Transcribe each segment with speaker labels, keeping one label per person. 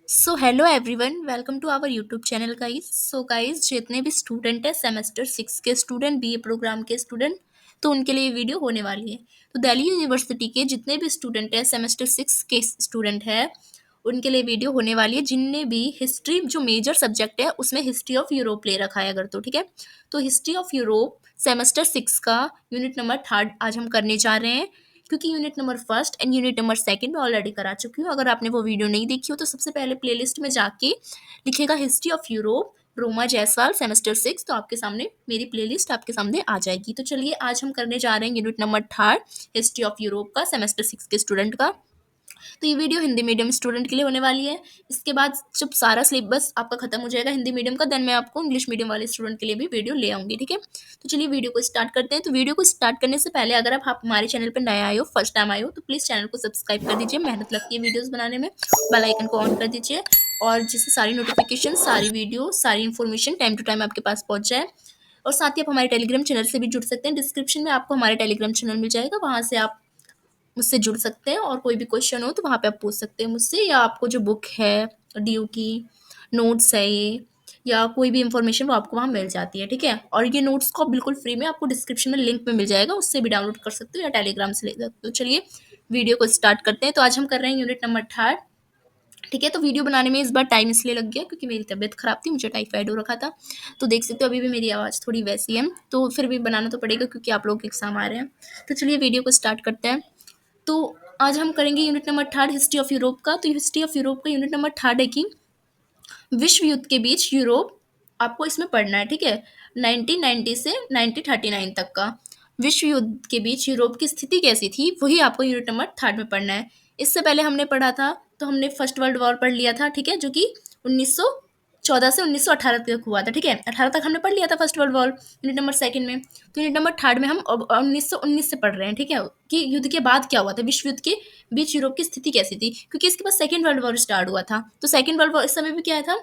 Speaker 1: So hello everyone, welcome to our YouTube channel guys. So guys, जितने भी student हैं semester 6 के student, BA program के student, तो उनके लिए ये वीडियो होने वाली है। तो दिल्ली यूनिवर्सिटी के जितने भी स्टूडेंट हैं सेमेस्टर 6 के स्टूडेंट हैं, उनके लिए वीडियो होने वाली है। जिनने भी हिस्ट्री जो मेजर सब्जेक्ट है उसमें हिस्ट्री ऑफ यूरोप ले रखा है अगर, तो ठीक है। तो हिस्ट्री ऑफ यूरोप सेमेस्टर 6 का यूनिट नंबर 3 आज हम करने जा रहे हैं, क्योंकि unit number first and unit number second में ऑलरेडी करा चुकी हूँ। अगर आपने वो वीडियो नहीं देखी हो तो सबसे पहले प्लेलिस्ट में जाके लिखेगा history of Europe Roma Jaiswal semester 6, तो आपके सामने मेरी प्लेलिस्ट आपके सामने आ जाएगी। तो चलिए आज हम करने जा रहे हैं unit number 3 history of Europe का सेमेस्टर 6 के स्टूडेंट का। तो ये वीडियो हिंदी मीडियम स्टूडेंट के लिए होने वाली है। इसके बाद जब सारा सिलेबस आपका खत्म हो जाएगा हिंदी मीडियम का, देन मैं आपको इंग्लिश मीडियम वाले स्टूडेंट के लिए भी वीडियो ले आऊंगी, ठीक है। तो चलिए वीडियो को स्टार्ट करते हैं। तो वीडियो को स्टार्ट करने से पहले अगर आप हमारे चैनल पर नए आए हो, फर्स्ट टाइम आए हो, तो प्लीज़ चैनल को सब्सक्राइब कर दीजिए। मेहनत लगती है वीडियोज़ बनाने में। बेल आइकन को ऑन कर दीजिए और जिससे सारी नोटिफिकेशन, सारी वीडियो, सारी इन्फॉर्मेशन टाइम टू टाइम आपके पास पहुंच जाए। और साथ ही आप हमारे टेलीग्राम चैनल से भी जुड़ सकते हैं। डिस्क्रिप्शन में आपको हमारे टेलीग्राम चैनल मिल जाएगा, वहाँ से आप मुझसे जुड़ सकते हैं और कोई भी क्वेश्चन हो तो वहाँ पे आप पूछ सकते हैं मुझसे, या आपको जो बुक है डी की नोट्स है ये, या कोई भी इंफॉर्मेशन वो आपको वहाँ मिल जाती है, ठीक है। और ये नोट्स को बिल्कुल फ्री में आपको डिस्क्रिप्शन में लिंक में मिल जाएगा, उससे भी डाउनलोड कर सकते हो या टेलीग्राम से ले सकते हो। तो चलिए वीडियो को स्टार्ट करते हैं। तो आज हम कर रहे हैं यूनिट नंबर 3, ठीक है। तो वीडियो बनाने में इस बार टाइम इसलिए लग गया क्योंकि मेरी तबीयत खराब थी, मुझे टाइफाइड हो रखा था। तो देख सकते हो अभी भी मेरी आवाज़ थोड़ी वैसी है, तो फिर भी बनाना तो पड़ेगा क्योंकि आप लोग के एग्जाम आ रहे हैं। तो चलिए वीडियो को स्टार्ट करते हैं। तो आज हम करेंगे unit number 3 history of Europe का। तो हिस्ट्री ऑफ यूरोप का यूनिट नंबर 3 है कि विश्व युद्ध के बीच यूरोप आपको इसमें पढ़ना है, ठीक है। 1990 से 1939 तक का विश्व युद्ध के बीच यूरोप की स्थिति कैसी थी, वही आपको यूनिट नंबर 3 में पढ़ना है। इससे पहले हमने पढ़ा था, तो हमने फर्स्ट वर्ल्ड वॉर पढ़ लिया था, ठीक है, जो कि 1914 से 1918 तक हुआ था, ठीक है। 18 तक हमने पढ़ लिया था first world war unit number second में। तो यूनिट नंबर 3 में हम 1919 से पढ़ रहे हैं, ठीक है, कि युद्ध के बाद क्या हुआ था, विश्व युद्ध के बीच यूरोप की स्थिति कैसी थी, क्योंकि इसके बाद सेकंड वर्ल्ड वॉर स्टार्ट हुआ था। तो सेकंड वर्ल्ड वॉर इस समय भी क्या था,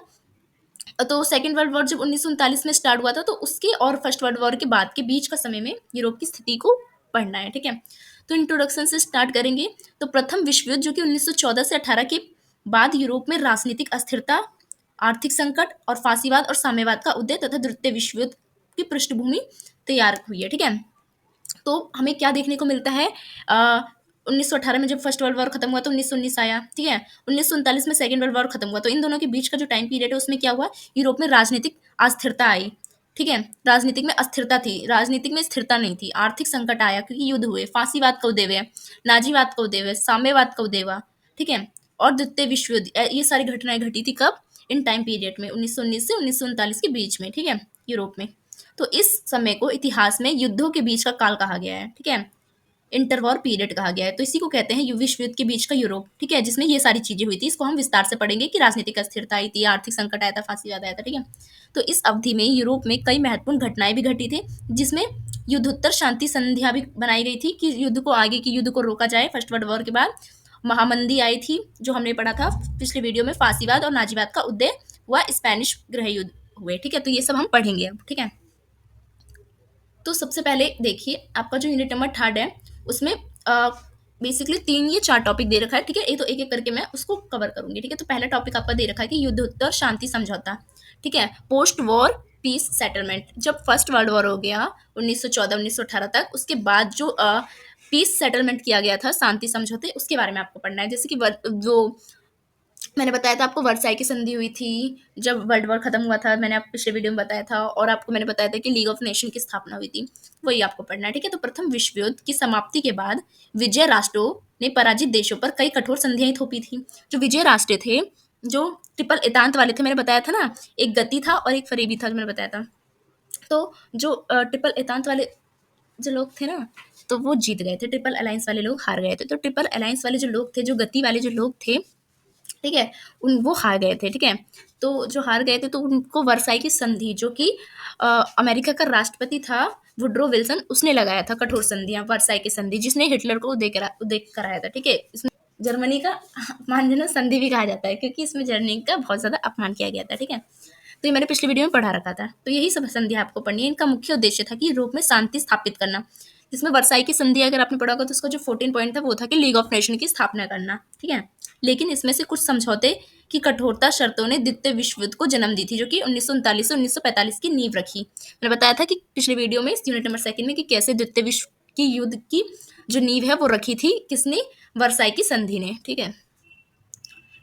Speaker 1: तो सेकंड वर्ल्ड वॉर जब 1939 में स्टार्ट हुआ था, तो उसके और फर्स्ट वर्ल्ड वॉर के बाद के बीच का समय में यूरोप की स्थिति को पढ़ना है, ठीक है। तो इंट्रोडक्शन से स्टार्ट करेंगे। तो प्रथम विश्व युद्ध जो कि 1914 से 18 के बाद यूरोप में राजनीतिक अस्थिरता, आर्थिक संकट और फांसीवाद और साम्यवाद का उदय तथा द्वितीय विश्व युद्ध की पृष्ठभूमि तैयार हुई है, ठीक है। तो हमें क्या देखने को मिलता है, 1918 में जब फर्स्ट वर्ल्ड वॉर खत्म हुआ तो 1919 आया, ठीक है। 1939 में सेकंड वर्ल्ड वॉर खत्म हुआ, तो इन दोनों के बीच का जो टाइम पीरियड है उसमें क्या हुआ, यूरोप में राजनीतिक अस्थिरता आई, ठीक है। राजनीतिक में अस्थिरता थी, राजनीतिक में स्थिरता नहीं थी, आर्थिक संकट आया क्योंकि युद्ध हुए, फांसीवाद का उदय हुआ, नाजीवाद का उदय हुआ, साम्यवाद का उदय हुआ, ठीक है। और द्वितीय विश्व युद्ध, ये सारी घटनाएं घटी थी कब, इन टाइम पीरियड में 1919 से 1939 के बीच में, ठीक है, यूरोप में। तो इस समय को इतिहास में युद्धों के बीच का काल कहा गया है, ठीक है, इंटरवॉर पीरियड कहा गया है। तो इसी को कहते हैं विश्व युद्ध के बीच का यूरोप, ठीक है, जिसमें ये सारी चीजें हुई थी। इसको हम विस्तार से पढ़ेंगे कि राजनीतिक अस्थिरता आई थी, आर्थिक संकट आया था, फांसीवाद आया था, ठीक है। तो इस अवधि में यूरोप में कई महत्वपूर्ण घटनाएं भी घटी थी, जिसमें युद्धोत्तर शांति संधियां भी बनाई गई थी कि युद्ध को, आगे की युद्ध को रोका जाए। फर्स्ट वर्ल्ड वॉर के बाद महामंदी आई थी, जो हमने पढ़ा था पिछले वीडियो में, फांसीवाद और नाजीवाद का उदय हुआ, स्पेनिश गृह युद्ध हुए, ठीक है। तो ये सब हम पढ़ेंगे अब, ठीक है। तो सबसे पहले देखिए आपका जो यूनिट नंबर 3 है उसमें बेसिकली 3 या 4 टॉपिक दे रखा है, ठीक है। ये तो एक एक करके मैं उसको कवर करूंगी, ठीक है। तो पहला टॉपिक आपका दे रखा है कि युद्धोत्तर शांति समझौता, ठीक है, पोस्ट वॉर पीस सेटलमेंट। जब फर्स्ट वर्ल्ड वॉर हो गया 1914-1918 तक, उसके बाद जो पीस सेटलमेंट किया गया था, शांति समझौते, उसके बारे में आपको पढ़ना है। जैसे कि जो मैंने बताया था आपको, वर्साई की संधि हुई थी जब वर्ल्ड वॉर खत्म हुआ था, मैंने आपको पिछले वीडियो में बताया था। और आपको मैंने बताया था कि लीग ऑफ नेशन की स्थापना हुई थी, वही आपको पढ़ना है, ठीक है। तो प्रथम विश्व युद्ध की समाप्ति के बाद विजय राष्ट्रों ने पराजित देशों पर कई कठोर संधियां थोपी थी। जो विजय राष्ट्र थे, जो ट्रिपल एतांत वाले थे, मैंने बताया था ना, एक गति था और एक फरीबी था, जो मैंने बताया था। तो जो ट्रिपल एतांत वाले जो लोग थे ना, तो वो जीत गए थे, ट्रिपल अलायंस वाले लोग हार गए थे। तो ट्रिपल अलायंस वाले जो लोग थे, जो गति वाले जो लोग थे, ठीक है, उन वो हार गए थे, ठीक है। तो जो हार गए थे तो उनको वर्साई की संधि, जो कि अमेरिका का राष्ट्रपति था वुड्रो विल्सन, उसने लगाया था कठोर संधियां, वर्साई की संधि, जिसने हिटलर को उदय कराया था, ठीक है। इसमें जर्मनी का अपमानजनक संधि भी कहा जाता है, क्योंकि इसमें जर्मनी का बहुत ज्यादा अपमान किया गया था, ठीक है। तो ये मैंने पिछले वीडियो में पढ़ा रखा था। तो यही सब संधियां आपको पढ़नी है। इनका मुख्य उद्देश्य था कि यूरोप में शांति स्थापित करना, जिसमें वर्साई की संधि अगर आपने पढ़ा होगा तो उसका जो 14 पॉइंट था वो था कि लीग ऑफ नेशन की स्थापना करना, ठीक है। लेकिन इसमें से कुछ समझौते की कठोरता शर्तों ने द्वितीय विश्व युद्ध को जन्म दी थी, जो कि 1939 से 1945 की नींव रखी। मैंने बताया था कि पिछले वीडियो में, इस यूनिट नंबर 2 में, कि कैसे द्वितीय विश्व की युद्ध की जो नींव है वो रखी थी किसने? वर्साई की संधि ने। ठीक है,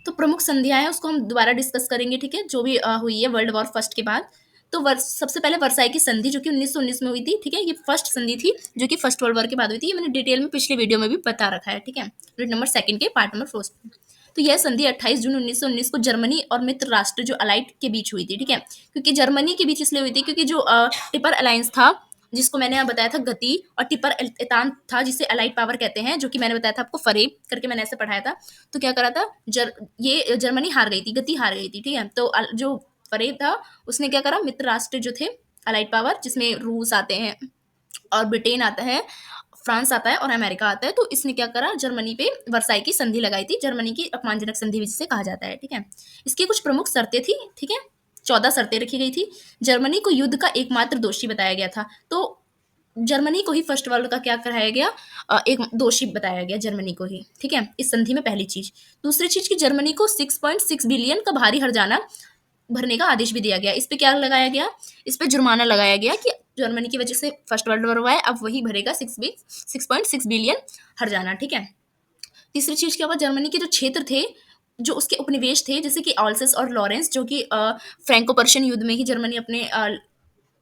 Speaker 1: तो प्रमुख संधियां हैं उसको हम दोबारा डिस्कस करेंगे। ठीक है, जो भी हुई है वर्ल्ड वॉर फर्स्ट के बाद। तो सबसे पहले वर्साई की संधि जो कि 1919 में हुई थी। ठीक है, ये फर्स्ट संधि थी जो कि फर्स्ट वर्ल्ड वॉर के बाद हुई थी। ये मैंने डिटेल में पिछले वीडियो में भी बता रखा है। ठीक है, यूनिट नंबर 2 के पार्ट नंबर 4 में। तो यह संधि 28 जून 1919 को जर्मनी और मित्र राष्ट्र जो अलाइड के बीच हुई थी। ठीक है, क्योंकि जर्मनी के बीच इसलिए हुई थी क्योंकि जो टिपर अलायंस था, जिसको मैंने यहाँ बताया था गति, और टिपर एतान था जिसे अलाइड पावर कहते हैं, जो कि मैंने बताया था आपको फरेब करके मैंने ऐसे पढ़ाया था। तो क्या करा था, ये जर्मनी हार गई थी, गति हार गई थी। ठीक है, तो जो फरेब था उसने क्या करा, मित्र राष्ट्र जो थे अलाइड पावर, जिसमें रूस आते हैं और ब्रिटेन आता है, फ्रांस आता है और अमेरिका आता है, तो इसने क्या करा, जर्मनी पे वर्साई की संधि लगाई थी। जर्मनी की अपमानजनक संधि भी जिसे कहा जाता है। ठीक है, इसकी कुछ प्रमुख शर्तें थी। ठीक है, 14 शर्तें रखी गई थी। जर्मनी को युद्ध का एकमात्र दोषी बताया गया था। तो जर्मनी को ही फर्स्ट वर्ल्ड का क्या कराया गया, एक दोषी बताया गया जर्मनी को ही। ठीक है, इस संधि में पहली चीज। दूसरी चीज की जर्मनी को 6.6 बिलियन का भारी हर्जाना भरने का आदेश भी दिया गया। इस पे क्या लगाया गया, इस पे जुर्माना लगाया गया कि जर्मनी की वजह से फर्स्ट वर्ल्ड वॉर हुआ है, अब वही भरेगा 6.6 बिलियन हर्जाना। ठीक है, तीसरी चीज क्या हुआ, जर्मनी के जो क्षेत्र थे, जो उसके उपनिवेश थे, जैसे कि ऑल्सेस और लॉरेंस, जो कि फ्रैंको पर्शियन युद्ध में ही जर्मनी अपने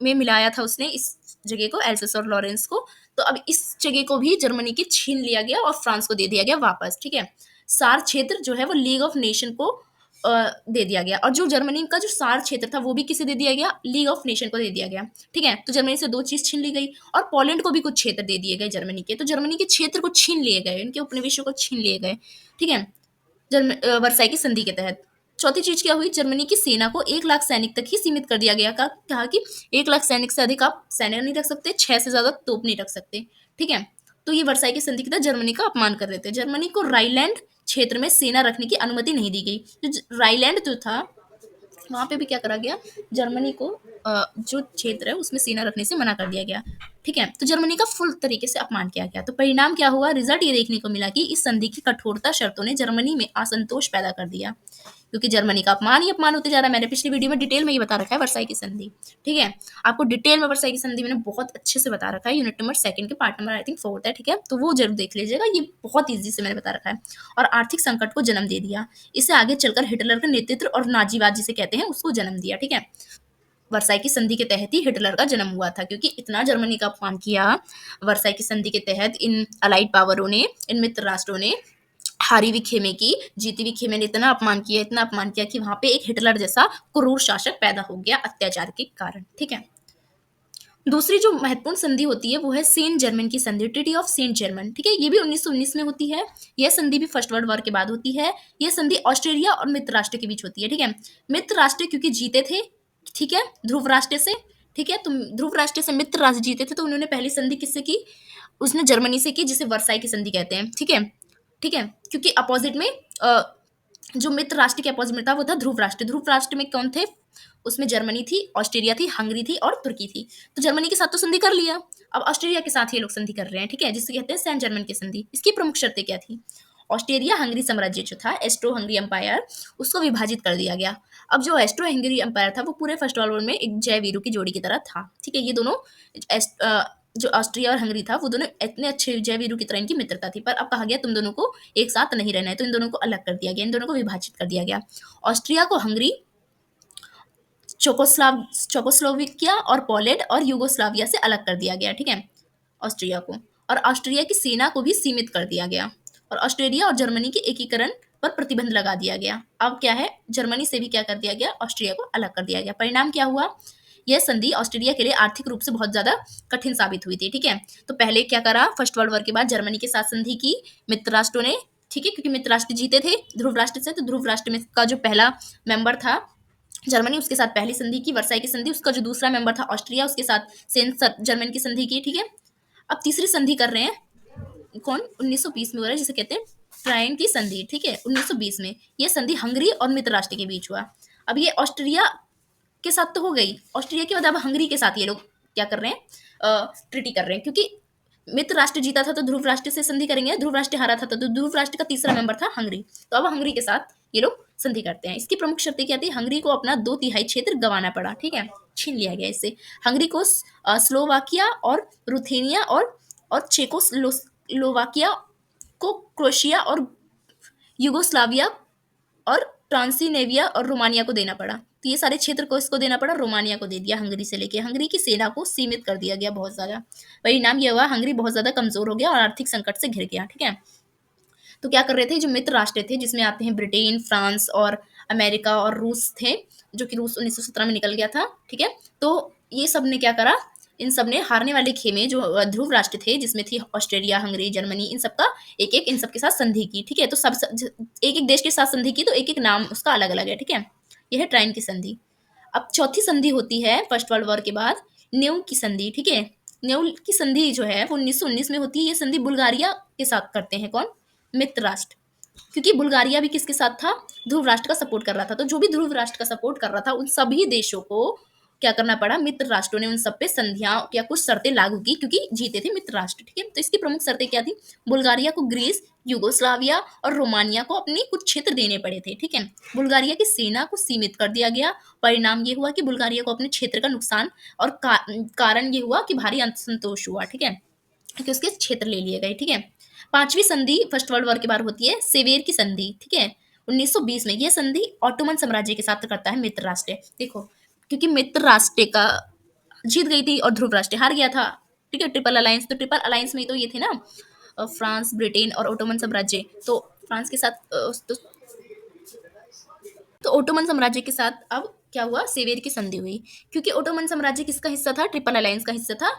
Speaker 1: में मिलाया था उसने इस जगह को, एल्सेस और लॉरेंस को। तो अब इस जगह को भी जर्मनी की छीन लिया गया और फ्रांस को दे दिया गया वापस। ठीक है, सार क्षेत्र जो है वो लीग ऑफ नेशन को दे दिया गया, और जो जर्मनी का जो सार क्षेत्र था वो भी किसे दे दिया गया, लीग ऑफ नेशन को दे दिया गया। ठीक है, तो जर्मनी से दो चीज छीन ली गई, और पोलैंड को भी कुछ क्षेत्र दे दिए गए जर्मनी के। तो जर्मनी के क्षेत्र को छीन लिए गए, उनके उपनिवेशों को छीन लिए गए। ठीक है, वर्साई की संधि के तहत। चौथी चीज क्या हुई, जर्मनी की सेना को 1 लाख सैनिक तक ही सीमित कर दिया गया। कहा कि 1 लाख सैनिक से अधिक आप सैन्य नहीं रख सकते, 6 से ज्यादा तोप नहीं रख सकते। ठीक है, तो ये वर्साई की संधि के तहत जर्मनी का अपमान कर रहे थे। जर्मनी को राइलैंड क्षेत्र में सेना रखने की अनुमति नहीं दी गई। जो राइलैंड जो था वहां पे भी क्या करा गया, जर्मनी को जो क्षेत्र है उसमें सेना रखने से मना कर दिया गया। ठीक है, तो जर्मनी का फुल तरीके से अपमान किया गया। तो परिणाम क्या हुआ, रिजल्ट ये देखने को मिला कि इस संधि की कठोरता शर्तों ने जर्मनी में असंतोष पैदा कर दिया, क्योंकि जर्मनी का अपमान ही अपमान होते जा रहा है। मैंने पिछली वीडियो में डिटेल में ये बता रखा है वर्साई की संधि। ठीक है, आपको डिटेल में वर्साई की संधि मैंने बहुत अच्छे से बता रखा है, यूनिट नंबर 2 के पार्ट नंबर आई थिंक 4 है। ठीक है, तो वो जरूर देख लीजिएगा, ये बहुत ईजी से मैंने बता रखा है। और आर्थिक संकट को जन्म दे दिया, इसे आगे चलकर हिटलर का नेतृत्व और नाजीवाद जिसे कहते हैं उसको जन्म दिया। ठीक है, वर्साई की संधि के तहत ही हिटलर का जन्म हुआ था, क्योंकि इतना जर्मनी का अपमान किया वर्साई की संधि के तहत इन अलाइड पावरों ने, इन मित्र राष्ट्रों ने। हारी हुई खेमे की, जीती हुई खेमे ने इतना अपमान किया, इतना अपमान किया कि वहां पे एक हिटलर जैसा क्रूर शासक पैदा हो गया अत्याचार के कारण। ठीक है, दूसरी जो महत्वपूर्ण संधि होती है वो है सेंट जर्मन की संधि, ट्रीटी ऑफ सेंट जर्मन। ठीक है, ये भी 1919 में होती है। यह संधि भी फर्स्ट वर्ल्ड वॉर के बाद होती है। यह संधि ऑस्ट्रेलिया और मित्र राष्ट्र के बीच होती है। ठीक है, मित्र राष्ट्र क्योंकि जीते थे, ठीक है, ध्रुव राष्ट्र से। ठीक है, तो ध्रुव राष्ट्र से मित्र राष्ट्र जीते थे, तो उन्होंने पहली संधि किससे की, उसने जर्मनी से की, जिसे वर्साई की संधि कहते हैं। ठीक है, ठीक है, क्योंकि अपोजिट में जो मित्र राष्ट्र के अपोजिट में था वो था ध्रुव राष्ट्र। ध्रुव राष्ट्र में कौन थे, उसमें जर्मनी थी, ऑस्ट्रेलिया थी, हंगरी थी और तुर्की थी। तो जर्मनी के साथ तो संधि कर लिया, अब ऑस्ट्रेलिया के साथ ये लोग संधि कर रहे हैं। ठीक है, जिसे कहते हैं सेंट जर्मन की संधि। इसकी प्रमुख शर्तें क्या थी, ऑस्ट्रेलिया हंगरी साम्राज्य जो था, एस्ट्रो हंगरी एम्पायर, उसको विभाजित कर दिया गया। अब जो एस्ट्रो हंगरी एम्पायर था वो पूरे फर्स्ट वर्ल्ड वॉर में एक जय वीरू की जोड़ी की तरह था। ठीक है, ये दोनों जो ऑस्ट्रिया और हंगरी था वो दोनों इतने अच्छे जय वीरू की तरह इनकी मित्रता थी, पर अब कहा गया तुम दोनों को एक साथ नहीं रहना है, तो इन दोनों को अलग कर दिया गया, इन दोनों को विभाजित कर दिया गया। ऑस्ट्रिया को हंगरी, चोकोस्लोविकिया और पोलैंड और यूगोस्लाविया से अलग कर दिया गया। ठीक है, ऑस्ट्रिया को, और ऑस्ट्रिया की सेना को भी सीमित कर दिया गया, और ऑस्ट्रेलिया और जर्मनी के एकीकरण पर प्रतिबंध लगा दिया गया। अब क्या है, जर्मनी से भी क्या कर दिया गया, ऑस्ट्रिया को अलग कर दिया गया। परिणाम क्या हुआ, यह संधि ऑस्ट्रेलिया के लिए आर्थिक रूप से बहुत ज्यादा कठिन साबित हुई थी। ठीक है, तो पहले क्या करा, फर्स्ट वर्ल्ड वॉर के बाद जर्मनी के साथ संधि की मित्र राष्ट्रों ने। ठीक है, क्योंकि मित्र राष्ट्र जीते थे ध्रुव राष्ट्र से, तो ध्रुव राष्ट्र में का जो पहला मेंबर था जर्मनी, उसके साथ पहली संधि की वर्साई की संधि। उसका जो दूसरा मेंबर था ऑस्ट्रिया, उसके साथ सेंट जर्मन की संधि की। ठीक है, अब तीसरी संधि कर रहे हैं कौन, 1920 में हो रहा है, जिसे कहते हैं ट्राइन की संधि। ठीक है, 1920 में यह संधि हंगरी और मित्र राष्ट्र के बीच हुआ। अब ये ऑस्ट्रिया के साथ तो हो गई, ऑस्ट्रिया के बाद अब हंगरी के साथ ये लोग क्या कर रहे हैं, ट्रीटी कर रहे हैं, क्योंकि मित्र राष्ट्र जीता था तो ध्रुव राष्ट्र से संधि करेंगे, ध्रुव राष्ट्र हारा था तो ध्रुव राष्ट्र का तीसरा मेंबर था हंगरी, तो अब हंगरी के साथ ये लोग संधि करते हैं। इसकी प्रमुख शर्तें क्या थी? हंगरी को अपना 2/3 क्षेत्र गंवाना पड़ा, ठीक है, छीन लिया गया इससे। हंगरी को स्लोवाकिया और रुथेनिया और चेकोस्लोवाकिया को क्रोएशिया और युगोस्लाविया और ट्रांसिनेविया और रोमानिया को देना पड़ा। तो ये सारे क्षेत्र को इसको देना पड़ा, रोमानिया को दे दिया हंगरी से लेके। हंगरी की सेना को सीमित कर दिया गया बहुत ज़्यादा। परिणाम ये हुआ, हंगरी बहुत ज़्यादा कमज़ोर हो गया और आर्थिक संकट से घिर गया, ठीक है। तो क्या कर रहे थे जो मित्र राष्ट्र थे, जिसमें आते हैं ब्रिटेन, फ्रांस और अमेरिका और रूस थे, जो कि रूस 1917 में निकल गया था, ठीक है। तो ये सब ने क्या करा, इन सब ने हारने वाले खेमे जो ध्रुव राष्ट्र थे, जिसमें थी ऑस्ट्रेलिया, हंगरी, जर्मनी, इन सब का एक एक इन सब के साथ संधि की, ठीक है। तो सब एक एक देश के साथ संधि की, तो एक एक नाम उसका अलग अलग है, ठीक है। यह है ट्राइन की संधि। अब चौथी संधि होती है फर्स्ट वर्ल्ड वॉर के बाद, न्यू की संधि, ठीक है। न्यू की संधि जो है वो 1919 में होती है। ये संधि बुल्गारिया के साथ करते हैं, कौन? मित्र राष्ट्र। क्योंकि बुल्गारिया भी किसके साथ था? ध्रुव राष्ट्र का सपोर्ट कर रहा था। तो जो भी ध्रुव राष्ट्र का सपोर्ट कर रहा था, उन सभी देशों को क्या करना पड़ा? मित्र राष्ट्रों ने उन सब पे संधियां या कुछ शर्तें लागू की, क्योंकि जीते थे मित्र राष्ट्र, ठीक है। तो इसकी प्रमुख शर्तें क्या थी? बुल्गारिया को ग्रीस, युगोस्लाविया और रोमानिया को अपने कुछ क्षेत्र देने पड़े थे, ठीक है। बुल्गारिया की सेना को सीमित कर दिया गया। परिणाम ये हुआ कि बुल्गारिया को अपने क्षेत्र का नुकसान और कारण ये हुआ कि भारी असंतोष हुआ, ठीक है, कि उसके क्षेत्र ले लिए गए, ठीक है। पांचवी संधि फर्स्ट वर्ल्ड वॉर के बाद होती है सेवेर की संधि, ठीक है, 1920 में। यह संधि ऑटोमन साम्राज्य के साथ करता है मित्र राष्ट्र। देखो, क्योंकि मित्र राष्ट्र का जीत गई थी और ध्रुव राष्ट्र हार गया था, ठीक है, ट्रिपल अलायंस। तो ट्रिपल अलायंस में तो ये थे ना, फ्रांस, ब्रिटेन और ओटोमन साम्राज्य। तो फ्रांस के साथ तो ओटोमन साम्राज्य के साथ अब क्या हुआ? सेवेर की संधि हुई। क्योंकि ओटोमन साम्राज्य किसका हिस्सा था? ट्रिपल अलायंस का हिस्सा था,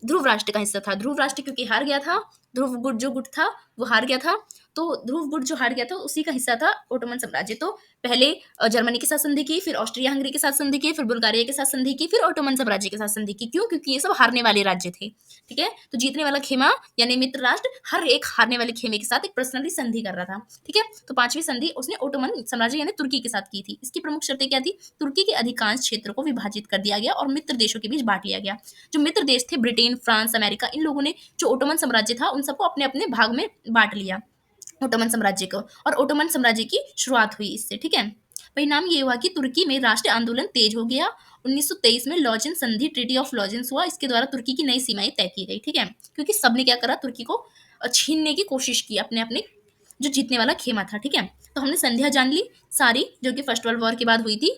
Speaker 1: ध्रुव राष्ट्र का हिस्सा था। ध्रुव राष्ट्र क्योंकि हार गया था, ध्रुव गुट जो गुट था वो हार गया था, तो ध्रुव गुट जो हार गया था उसी का हिस्सा था ओटोमन साम्राज्य। तो पहले जर्मनी के साथ संधि की, फिर ऑस्ट्रिया हंगरी के साथ संधि की, फिर बुल्गारिया के साथ संधि की, फिर ओटोमन साम्राज्य के साथ संधि की। क्यों? क्योंकि ये सब हारने वाले राज्य थे, ठीक है। तो जीतने वाला खेमा यानी मित्र राष्ट्र हर एक हारने वाले खेमे के साथ एक पर्सनली संधि कर रहा था, ठीक है। तो पांचवी संधि उसने ओटोमन साम्राज्य यानी तुर्की के साथ की थी। इसकी प्रमुख शर्तें क्या थी? तुर्की के अधिकांश क्षेत्र को विभाजित कर दिया गया और मित्र देशों के बीच बांट लिया गया। जो मित्र देश थे, ब्रिटेन, फ्रांस, अमेरिका, इन लोगों ने जो ओटोमन साम्राज्य था उन सबको अपने अपने भाग में बांट लिया, ओटोमन साम्राज्य को, और ओटोमन साम्राज्य की शुरुआत हुई इससे, ठीक है। परिणाम ये हुआ कि तुर्की में राष्ट्रीय आंदोलन तेज हो गया। 1923 में लॉजेंस संधि, ट्रीटी ऑफ लॉजेंस हुआ। इसके द्वारा तुर्की की नई सीमाएं तय की गई, ठीक है। क्योंकि सबने क्या करा? तुर्की को छीनने की कोशिश की अपने अपने जो जीतने वाला खेमा था, ठीक है। तो हमने संध्या जान ली सारी, जो कि फर्स्ट वर्ल्ड वॉर के बाद हुई थी।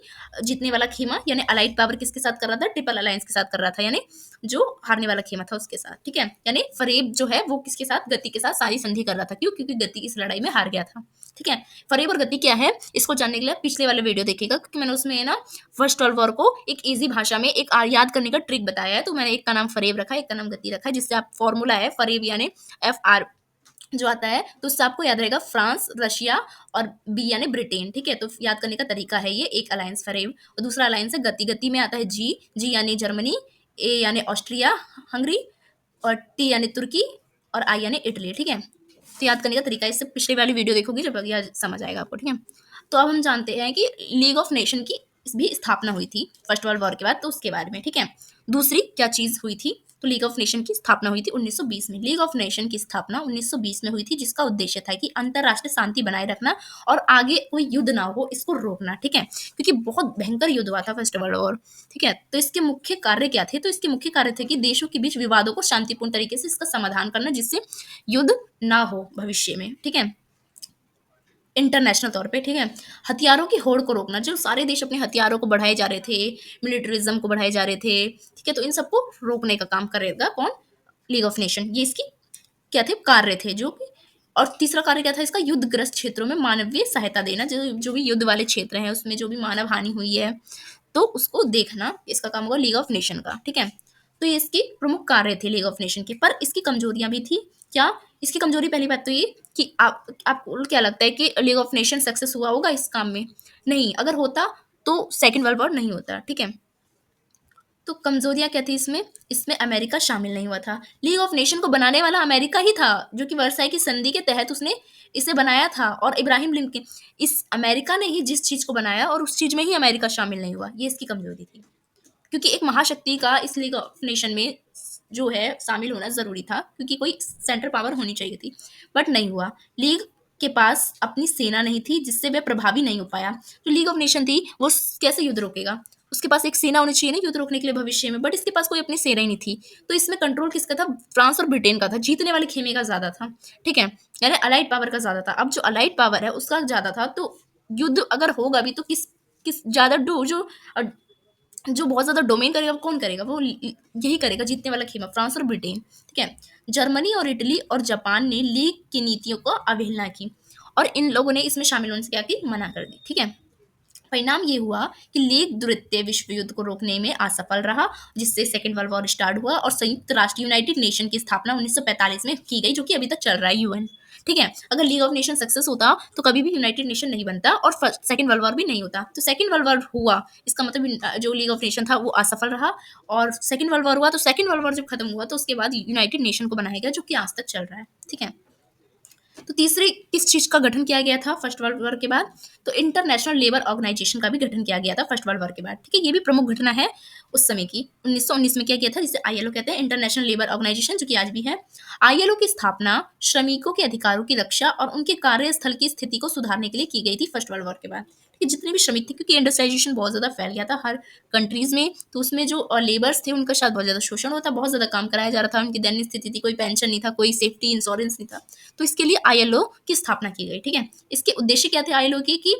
Speaker 1: जीतने वाला खेमा यानी अलाइड पावर किसके साथ कर रहा था? ट्रिपल अलायंस के साथ कर रहा था, यानी जो हारने वाला खेमा था उसके साथ, ठीक है। यानी फरेब जो है वो किसके साथ? गति के साथ सारी संधि कर रहा था। क्यों? क्योंकि गति इस लड़ाई में हार गया था, ठीक है। फरेब और गति क्या है, इसको जानने के लिए पिछले वाले वीडियो देखिएगा, क्योंकि मैंने उसमें ना फर्स्ट वर्ल्ड वॉर को एक इजी भाषा में एक याद करने का ट्रिक बताया है। तो मैंने एक का नाम फरेब रखा है, एक का नाम गति रखा है, जिससे आप फॉर्मूला है फरेब यानी FR जो आता है, तो उससे आपको याद रहेगा फ्रांस, रशिया और बी यानी ब्रिटेन, ठीक है। तो याद करने का तरीका है ये, एक अलायंस फरेब और दूसरा अलायंस है गति। गति में आता है जी यानी जर्मनी, ए यानी ऑस्ट्रिया हंगरी और टी यानी तुर्की और आई यानी इटली, ठीक है। तो याद करने का तरीका, इससे पिछले वाली वीडियो देखोगे जब यह समझ आएगा आपको, ठीक है। तो अब हम जानते हैं कि लीग ऑफ नेशन की भी स्थापना हुई थी फर्स्ट वर्ल्ड वॉर के बाद, तो उसके बारे में, ठीक है। दूसरी क्या चीज हुई थी? तो लीग ऑफ नेशन की स्थापना हुई थी 1920 में। लीग ऑफ नेशन की स्थापना 1920 में हुई थी, जिसका उद्देश्य था कि अंतरराष्ट्रीय शांति बनाए रखना और आगे कोई युद्ध ना हो इसको रोकना, ठीक है। क्योंकि बहुत भयंकर युद्ध हुआ था फर्स्ट वर्ल्ड वॉर, ठीक है। तो इसके मुख्य कार्य क्या थे? तो इसके मुख्य कार्य थे कि देशों के बीच विवादों को शांतिपूर्ण तरीके से इसका समाधान करना, जिससे युद्ध ना हो भविष्य में, ठीक है, इंटरनेशनल तौर पे, ठीक है। हथियारों की होड़ को रोकना, जो सारे देश अपने हथियारों को बढ़ाए जा रहे थे, मिलिटरिज्म को बढ़ाए जा रहे थे, ठीक है, तो इन सबको रोकने का काम करेगा कौन? League of nation. ये इसकी क्या थे? कार्य थे जो कि, और तीसरा कार्य क्या था इसका? युद्धग्रस्त क्षेत्रों में मानवीय सहायता देना, जो जो भी युद्ध वाले क्षेत्र हैं उसमें जो भी मानव हानि हुई है तो उसको देखना, इसका काम होगा लीग ऑफ नेशन का, ठीक है। तो ये इसकी प्रमुख कार्य थे लीग ऑफ नेशन के। पर इसकी कमजोरियां भी थी। क्या इसकी कमजोरी? पहली बात तो ये कि आपको क्या लगता है कि लीग ऑफ नेशन सक्सेस हुआ होगा इस काम में? नहीं, अगर होता तो सेकेंड वर्ल्ड वॉर नहीं होता, ठीक है। तो कमजोरियां क्या थी इसमें? इसमें अमेरिका शामिल नहीं हुआ था। लीग ऑफ नेशन को बनाने वाला अमेरिका ही था, जो कि वर्साई की संधि के तहत उसने इसे बनाया था, और इब्राहिम लिंकन, इस अमेरिका ने ही जिस चीज को बनाया और उस चीज में ही अमेरिका शामिल नहीं हुआ, ये इसकी कमजोरी थी। क्योंकि एक महाशक्ति का इस लीग ऑफ नेशन में जो है शामिल होना जरूरी था, क्योंकि कोई सेंट्रल पावर होनी चाहिए थी, बट नहीं हुआ। लीग के पास अपनी सेना नहीं थी, जिससे वह प्रभावी नहीं हो पाया। जो लीग ऑफ नेशन थी वो कैसे युद्ध रोकेगा? उसके पास एक सेना होनी चाहिए ना युद्ध रोकने के लिए भविष्य में, बट इसके पास कोई अपनी सेना ही नहीं थी। तो इसमें कंट्रोल किसका था? फ्रांस और ब्रिटेन का था। जीतने वाले खेमे का ज्यादा था, ठीक है, यानी अलाइड पावर का ज्यादा था। अब जो अलाइड पावर है उसका ज्यादा था, तो युद्ध अगर होगा भी तो किस किस ज्यादा जो बहुत ज्यादा डोमेन करेगा वो कौन करेगा? वो यही करेगा, जीतने वाला खेमा, फ्रांस और ब्रिटेन, ठीक है। जर्मनी और इटली और जापान ने लीग की नीतियों को अवहेलना की, और इन लोगों ने इसमें शामिल होने से क्या की? मना कर दी, ठीक है। परिणाम ये हुआ कि लीग द्वितीय विश्व युद्ध को रोकने में असफल रहा, जिससे सेकेंड वर्ल्ड वॉर स्टार्ट हुआ और संयुक्त राष्ट्र यूनाइटेड नेशन की स्थापना 1945 में की गई, जो कि अभी तक चल रहा है, यूएन, ठीक है। अगर लीग ऑफ नेशन सक्सेस होता तो कभी भी यूनाइटेड नेशन नहीं बनता और सेकेंड वर्ल्ड वॉर भी नहीं होता। तो सेकेंड वर्ल्ड वॉर हुआ, इसका मतलब जो लीग ऑफ नेशन था वो असफल रहा, और सेकेंड वर्ल्ड वॉर हुआ, तो सेकेंड वर्ल्ड वॉर जब खत्म हुआ तो उसके बाद यूनाइटेड नेशन को बनाया गया, जो कि आज तक चल रहा है, ठीक है। तो तीसरी किस चीज का गठन किया गया था फर्स्ट वर्ल्ड वॉर के बाद? तो इंटरनेशनल लेबर ऑर्गेनाइजेशन का भी गठन किया गया था फर्स्ट वर्ल्ड वॉर के बाद, ठीक है। ये भी प्रमुख घटना है उस समय की। 1919 में किया गया था, जिसे आईएलओ कहते हैं, इंटरनेशनल लेबर ऑर्गेनाइजेशन, जो कि आज भी है। आईएलओ की स्थापना श्रमिकों के अधिकारों की रक्षा और उनके कार्यस्थल की स्थिति को सुधारने के लिए की गई थी फर्स्ट वर्ल्ड वॉर के बाद, कि जितने भी श्रमिक थे, क्योंकि इंडस्ट्रियलाइजेशन बहुत ज्यादा फैल गया था हर कंट्रीज में, तो उसमें जो लेबर्स थे उनका शायद बहुत ज्यादा शोषण होता, बहुत ज्यादा काम कराया जा रहा था, उनकी दैनिक स्थिति थी, कोई पेंशन नहीं था, कोई सेफ्टी इंश्योरेंस नहीं था। तो इसके लिए आईएलओ की स्थापना की गई, ठीक है। इसके उद्देश्य क्या थे आईएलओ के? कि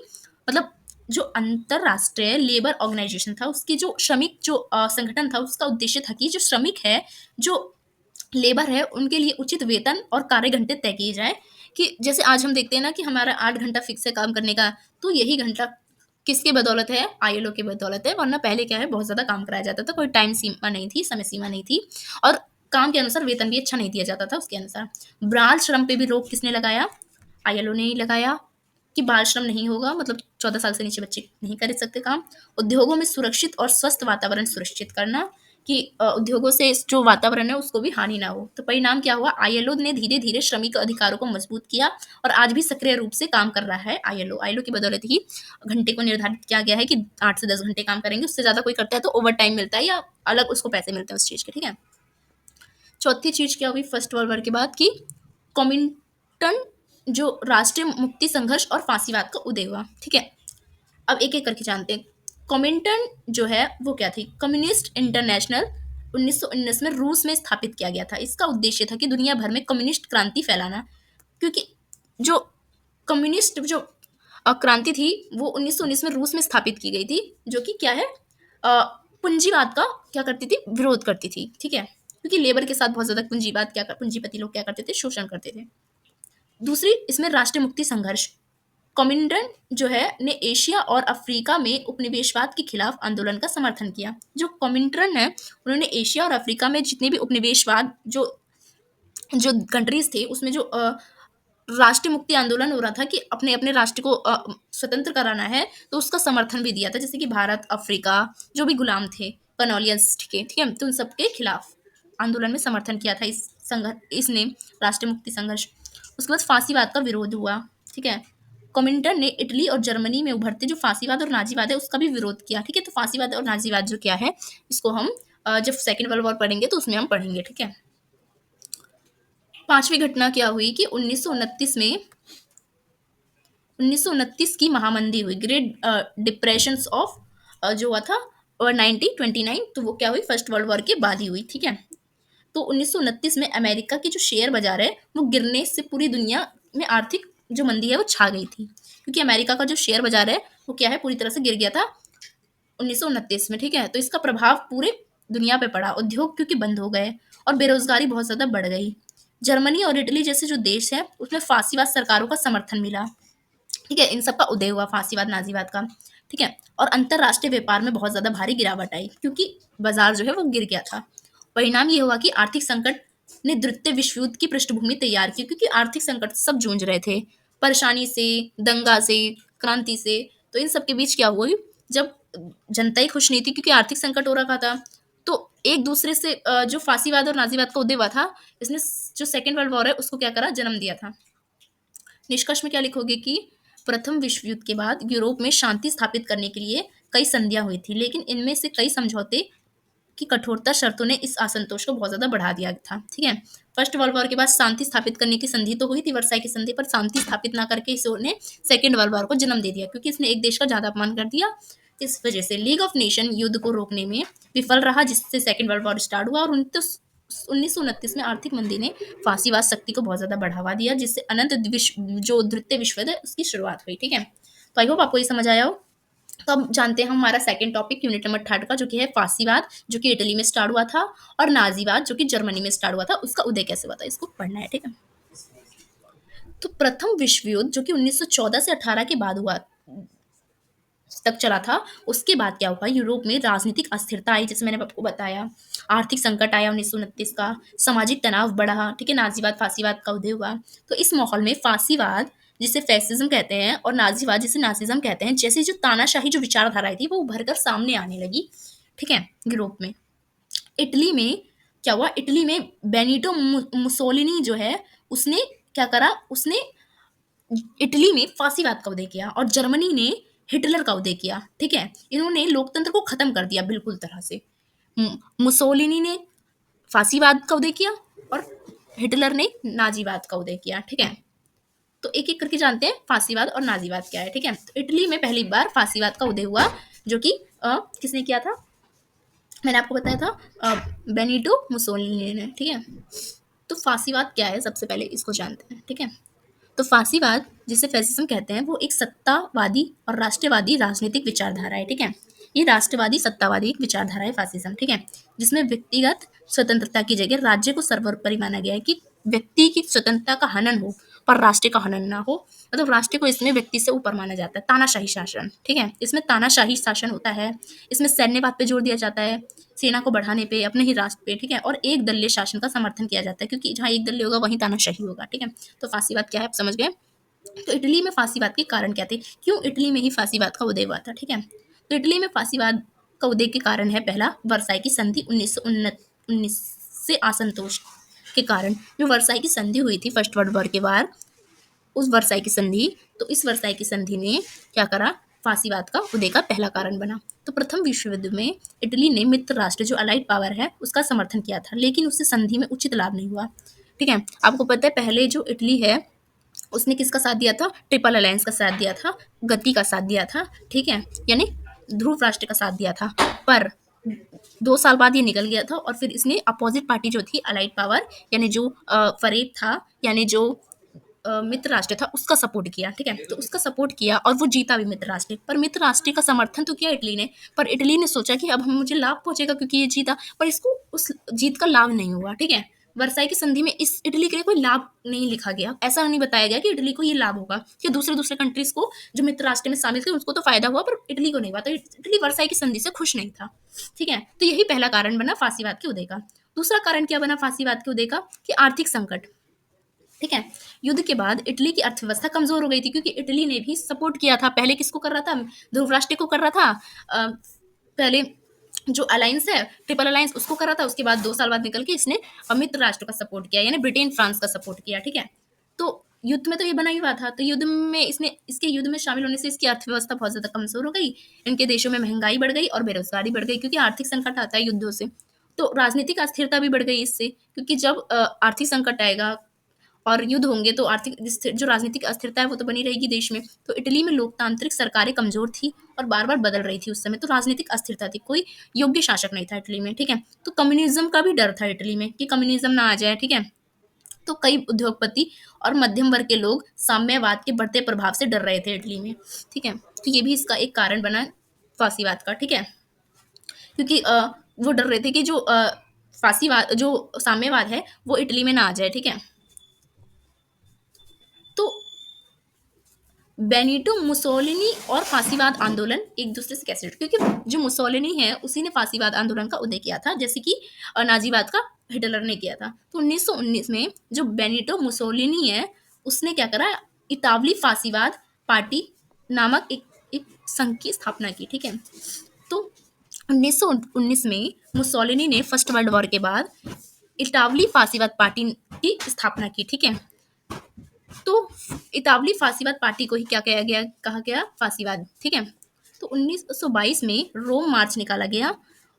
Speaker 1: मतलब जो अंतरराष्ट्रीय लेबर ऑर्गेनाइजेशन था, उसकी जो श्रमिक जो संगठन था, उसका उद्देश्य था कि जो श्रमिक है, जो लेबर है, उनके लिए उचित वेतन और कार्य घंटे तय किए जाए। कि जैसे आज हम देखते हैं ना कि हमारा 8 घंटा फिक्स है काम करने का, तो यही घंटा किसके बदौलत है? आईएलओ के बदौलत है। वरना पहले क्या है, बहुत ज्यादा काम कराया जाता था, कोई टाइम सीमा नहीं थी, समय सीमा नहीं थी, और काम के अनुसार वेतन भी अच्छा नहीं दिया जाता था उसके अनुसार। बाल श्रम पे भी रोक किसने लगाया? आईएलओ ने ही लगाया, कि बाल श्रम नहीं होगा, मतलब 14 साल से नीचे बच्चे नहीं कर सकते काम। उद्योगों में सुरक्षित और स्वस्थ वातावरण सुनिश्चित करना, कि उद्योगों से जो वातावरण है उसको भी हानि ना हो। तो परिणाम क्या हुआ? आईएलओ ने धीरे धीरे श्रमिक अधिकारों को मजबूत किया, और आज भी सक्रिय रूप से काम कर रहा है आईएलओ। आईएलओ की बदौलत ही घंटे को निर्धारित किया गया है कि 8 से 10 घंटे काम करेंगे, उससे ज्यादा कोई करता है तो ओवर टाइम मिलता है, या अलग उसको पैसे मिलते हैं उस चीज के, ठीक है। चौथी चीज क्या हुई फर्स्ट वर्ल्ड वॉर के बाद? की कॉमिंटन, जो राष्ट्रीय मुक्ति संघर्ष और फांसीवाद का उदय हुआ, ठीक है। अब एक एक करके जानते हैं। कॉमिंटन जो है वो क्या थी? कम्युनिस्ट इंटरनेशनल 1919 में रूस में स्थापित किया गया था। इसका उद्देश्य था कि दुनिया भर में कम्युनिस्ट क्रांति फैलाना, क्योंकि जो कम्युनिस्ट जो क्रांति थी वो 1919 में रूस में स्थापित की गई थी, जो कि क्या है, पूंजीवाद का क्या करती थी? विरोध करती थी, ठीक है। क्योंकि लेबर के साथ बहुत ज्यादा पूंजीपति लोग क्या करते थे? शोषण करते थे। दूसरी इसमें राष्ट्रीय मुक्ति संघर्ष। कॉमिंटन जो है ने एशिया और अफ्रीका में उपनिवेशवाद के खिलाफ आंदोलन का समर्थन किया। जो कॉमिंटन है उन्होंने एशिया और अफ्रीका में जितने भी उपनिवेशवाद जो जो कंट्रीज थे उसमें जो राष्ट्रीय मुक्ति आंदोलन हो रहा था कि अपने अपने राष्ट्र को स्वतंत्र कराना है, तो उसका समर्थन भी दिया था। जैसे कि भारत, अफ्रीका, जो भी गुलाम थे, कॉलोनियल्स, ठीक है, तो उन सबके खिलाफ आंदोलन में समर्थन किया था इस संघर्ष इसने, राष्ट्रीय मुक्ति संघर्ष। उसके बाद फांसीवाद का विरोध हुआ, ठीक है। कॉमिंटन ने इटली और जर्मनी में उभरते जो फांसीवाद और नाजीवाद है उसका भी विरोध किया, ठीक है। तो फांसीवाद और नाजीवाद जो क्या है, इसको हम जब सेकेंड वर्ल्ड वॉर पढ़ेंगे तो उसमें हम पढ़ेंगे, ठीक है। पांचवी घटना क्या हुई कि 1929 की महामंदी हुई, ग्रेट डिप्रेशन ऑफ जो हुआ था 1929, तो वो क्या हुई? फर्स्ट वर्ल्ड वॉर के बाद ही हुई, ठीक है। तो 1929 में अमेरिका की जो शेयर बाजार है वो गिरने से पूरी दुनिया में आर्थिक जो मंदी है वो छा गई थी, क्योंकि अमेरिका का जो शेयर बाजार है वो क्या है, पूरी तरह से गिर गया था 1929 में, ठीक है। तो इसका प्रभाव पूरे दुनिया पे पड़ा, उद्योग क्योंकि बंद हो गए और बेरोजगारी बहुत ज्यादा बढ़ गई। जर्मनी और इटली जैसे जो देश है उसमें फांसीवाद सरकारों का समर्थन मिला, ठीक है। इन सब का उदय हुआ, फांसीवाद, नाजीवाद का, ठीक है। और अंतरराष्ट्रीय व्यापार में बहुत ज्यादा भारी गिरावट आई, क्योंकि बाजार जो है वो गिर गया था। परिणाम ये हुआ कि आर्थिक संकट ने द्वितीय विश्व युद्ध की पृष्ठभूमि तैयार की, क्योंकि आर्थिक संकट सब जूझ रहे थे, परेशानी से, दंगा से, क्रांति से। तो इन सब के बीच क्या हुआ? जब जनता ही खुश नहीं थी क्योंकि आर्थिक संकट हो रखा था, तो एक दूसरे से जो फांसीवाद और नाजीवाद का उदय हुआ था, इसने जो सेकेंड वर्ल्ड वॉर है उसको क्या करा? जन्म दिया था। निष्कर्ष में क्या लिखोगे कि प्रथम विश्व युद्ध के बाद यूरोप में शांति स्थापित करने के लिए कई संधियां हुई थी, लेकिन इनमें से कई समझौते की कठोरता शर्तों ने इस असंतोष को बहुत ज्यादा बढ़ा दिया था। ठीक है, फर्स्ट वर्ल्ड वॉर के बाद शांति स्थापित करने की संधि तो हुई थी, वर्साई की संधि, पर शांति स्थापित ना करके इसने सेकेंड वर्ल्ड वॉर को जन्म दे दिया, क्योंकि इसने एक देश का ज्यादा अपमान कर दिया। इस वजह से लीग ऑफ नेशन युद्ध को रोकने में विफल रहा, जिससे सेकेंड वर्ल्ड वॉर स्टार्ट हुआ। और 1929 में आर्थिक मंदी ने फांसीवाद शक्ति को बहुत ज्यादा बढ़ावा दिया, जिससे अनंत जो द्वितीय विश्व युद्ध है उसकी शुरुआत हुई। ठीक है, तो आई होप आपको ये समझ आया हो। तो अब जानते हैं हमारा सेकंड टॉपिक यूनिट नंबर 3 का, जो कि है फांसीवाद, जो कि इटली में स्टार्ट हुआ था, और नाजीवाद जो कि जर्मनी में स्टार्ट हुआ था, उसका उदय कैसे हुआ था, इसको पढ़ना है। ठीक है, तो प्रथम विश्व युद्ध जो कि 1914 से 18 के बाद हुआ तक चला था, उसके बाद क्या हुआ, यूरोप में राजनीतिक अस्थिरता आई, जैसे मैंने आपको बताया, आर्थिक संकट आया 1929 का, सामाजिक तनाव बढ़ा। ठीक है, नाजीवाद फांसीवाद का उदय हुआ। तो इस माहौल में फांसीवाद जिसे फैसिज्म कहते हैं और नाजीवाद जिसे नाजिज्म कहते हैं, जैसे जो तानाशाही जो विचारधाराएं थी वो उभर कर सामने आने लगी। ठीक है, यूरोप में। इटली में क्या हुआ, इटली में बेनिटो मुसोलिनी जो है उसने क्या करा, उसने इटली में फांसीवाद का उदय किया, और जर्मनी ने हिटलर का उदय किया। ठीक है, इन्होंने लोकतंत्र को खत्म कर दिया बिल्कुल तरह से। मुसोलिनी ने फांसीवाद का उदय किया और हिटलर ने नाजीवाद का उदय किया। ठीक है, तो एक एक करके जानते हैं फांसीवाद और नाजीवाद क्या है। ठीक है, तो इटली में पहली बार फांसीवाद का उदय हुआ, जो कि किसने किया था, मैंने आपको बताया था, बेनिटो मुसोलिनी ने। ठीक है, तो फांसीवाद क्या है, सबसे पहले इसको जानते हैं। ठीक है, तो फांसीवाद जिसे फैसिज्म कहते हैं वो एक सत्तावादी और राष्ट्रवादी राजनीतिक विचारधारा है। ठीक है, ये राष्ट्रवादी सत्तावादी एक विचारधारा है फासिज्म। ठीक है, जिसमें व्यक्तिगत स्वतंत्रता की जगह राज्य को सर्वोपरि माना गया है, कि व्यक्ति की स्वतंत्रता का हनन हो पर राष्ट्र का हनन ना हो, मतलब राष्ट्र को इसमें व्यक्ति से ऊपर माना जाता है। तानाशाही शासन, ठीक है, इसमें तानाशाही शासन होता है। इसमें सैन्यवाद पे जोर दिया जाता है, सेना को बढ़ाने पे, अपने ही राष्ट्र पे। ठीक है, और एक दलीय शासन का समर्थन किया जाता है, क्योंकि जहाँ एक दलीय होगा वहीं तानाशाही होगा। ठीक है, तो फांसीवाद क्या है आप समझ गए। तो इटली में फांसीवाद के कारण क्या थे, क्यों इटली में ही फांसीवाद का उदय हुआ था। ठीक है, तो इटली में फांसीवाद का उदय के कारण है, पहला वर्साई की संधि 1919 से असंतोष के कारण। जो वर्साई की संधि हुई थी फर्स्ट वर्ल्ड वॉर के बाद, उस वर्साई की संधि, तो इस वर्साई की संधि ने क्या करा, फांसीवाद का उदय का पहला कारण बना। तो प्रथम विश्व युद्ध में इटली ने मित्र राष्ट्र जो अलाइड पावर है उसका समर्थन किया था, लेकिन उससे संधि में उचित लाभ नहीं हुआ। ठीक है, आपको पता है पहले जो इटली है उसने किसका साथ दिया था, ट्रिपल अलायंस का साथ दिया था, गति का साथ दिया था। ठीक है, यानी ध्रुव राष्ट्र का साथ दिया था, पर 2 साल बाद ये निकल गया था, और फिर इसने अपोजिट पार्टी जो थी अलाइड पावर, यानी जो फरेब था, यानी जो मित्र राष्ट्र था उसका सपोर्ट किया। ठीक है, तो उसका सपोर्ट किया और वो जीता भी मित्र राष्ट्र, पर मित्र राष्ट्र का समर्थन तो किया इटली ने, पर इटली ने सोचा कि अब हम मुझे लाभ पहुंचेगा क्योंकि ये जीता, पर इसको उस जीत का लाभ नहीं हुआ। ठीक है, वर्साई की संधि में इस इटली के लिए कोई लाभ नहीं लिखा गया, ऐसा नहीं बताया गया कि इटली को ये लाभ होगा, कि दूसरे दूसरे कंट्रीज को जो मित्र राष्ट्र में शामिल थे उसको तो फायदा हुआ, पर इटली को नहीं हुआ। तो इटली वर्साई की संधि से खुश नहीं था। ठीक है, तो यही पहला कारण बना फांसीवाद के उदय का। दूसरा कारण क्या बना फांसीवाद के उदय का, कि आर्थिक संकट। ठीक है, युद्ध के बाद इटली की अर्थव्यवस्था कमजोर हो गई थी, क्योंकि इटली ने भी सपोर्ट किया था, पहले किसको कर रहा था, ध्रुव राष्ट्र को कर रहा था, पहले जो अलायंस है ट्रिपल अलायंस उसको कर रहा था, उसके बाद 2 साल बाद निकल के इसने मित्र राष्ट्र का सपोर्ट किया, यानी ब्रिटेन फ्रांस का सपोर्ट किया। ठीक है, तो युद्ध में तो ये बना ही हुआ था, तो युद्ध में इसने इसके युद्ध में शामिल होने से इसकी अर्थव्यवस्था बहुत ज्यादा कमजोर हो गई, इनके देशों में महंगाई बढ़ गई और बेरोजगारी बढ़ गई, क्योंकि आर्थिक संकट आता है युद्धों से। तो राजनीतिक अस्थिरता भी बढ़ गई इससे, क्योंकि जब आर्थिक संकट आएगा और युद्ध होंगे तो आर्थिक जो राजनीतिक अस्थिरता है वो तो बनी रहेगी देश में। तो इटली में लोकतांत्रिक सरकारें कमजोर थी और बार बार बदल रही थी उस समय, तो राजनीतिक अस्थिरता थी, कोई योग्य शासक नहीं था इटली में। ठीक है, तो कम्युनिज्म का भी डर था इटली में कि कम्युनिज्म ना आ जाए। ठीक है, तो कई उद्योगपति और मध्यम वर्ग के लोग साम्यवाद के बढ़ते प्रभाव से डर रहे थे इटली में। ठीक है, तो ये भी इसका एक कारण बना फांसीवाद का। ठीक है, क्योंकि वो डर रहे थे कि जो फांसीवाद जो साम्यवाद है वो इटली में ना आ जाए। ठीक है, तो बेनिटो मुसोलिनी और फांसीवाद आंदोलन एक दूसरे से कैसे जुड़े, क्योंकि जो मुसोलिनी है उसी ने फांसीवाद आंदोलन का उदय किया था, जैसे कि नाजीवाद का हिटलर ने किया था। तो 1919 में जो बेनिटो मुसोलिनी है उसने क्या करा, इतावली फांसीवाद पार्टी नामक एक संघ की स्थापना की। ठीक है, तो 1919 में मुसोलिनी ने फर्स्ट वर्ल्ड वॉर के बाद इतावली फांसीवाद पार्टी की स्थापना की। ठीक है, तो इतावली फांसीवाद पार्टी को ही क्या कहा गया, कहा गया फांसीवाद। ठीक है, तो 1922 में रोम मार्च निकाला गया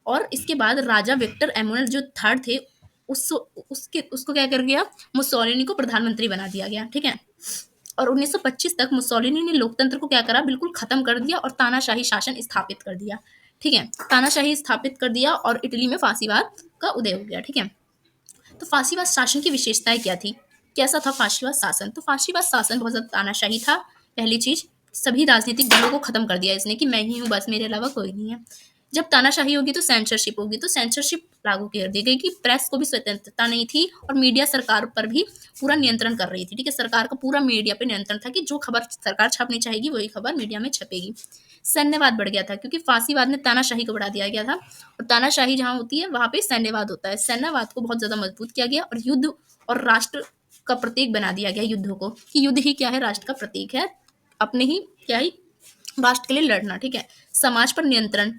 Speaker 1: और इसके बाद राजा विक्टर एमुनल जो थर्ड थे, उस उसके उसको क्या कर गया, मुसोलिनी को प्रधानमंत्री बना दिया गया। ठीक है, और 1925 तक मुसोलिनी ने लोकतंत्र को क्या करा, बिल्कुल खत्म कर दिया और तानाशाही शासन स्थापित कर दिया। ठीक है, तानाशाही स्थापित कर दिया और इटली में फांसीवाद का उदय हो गया। ठीक है, तो फांसीवाद शासन की विशेषताएं क्या थी, कैसा था फांसीवाद शासन? तो फांसीवाद शासन बहुत ज्यादा तानाशाही था। पहली चीज, सभी राजनीतिक दलों को खत्म कर दिया इसने कि मैं ही हूँ बस, मेरे अलावा कोई नहीं है। जब तानाशाही होगी तो सेंसरशिप होगी, तो सेंसरशिप लागू कर दी गई कि प्रेस को भी स्वतंत्रता नहीं थी और मीडिया सरकार पर भी पूरा नियंत्रण कर रही थी। ठीक है, सरकार का पूरा मीडिया पे नियंत्रण था कि जो खबर सरकार छापनी चाहेगी वही खबर मीडिया में छपेगी। सैन्यवाद बढ़ गया था क्योंकि फांसीवाद ने तानाशाही को बढ़ा दिया गया था, और तानाशाही जहाँ होती है वहां पे सैन्यवाद होता है। सैन्यवाद को बहुत ज्यादा मजबूत किया गया और युद्ध और राष्ट्र का प्रतीक बना दिया गया युद्ध को, कि युद्ध ही क्या है, राष्ट्र का प्रतीक है, अपने ही क्या ही राष्ट्र के लिए लड़ना। ठीक है, समाज पर नियंत्रण,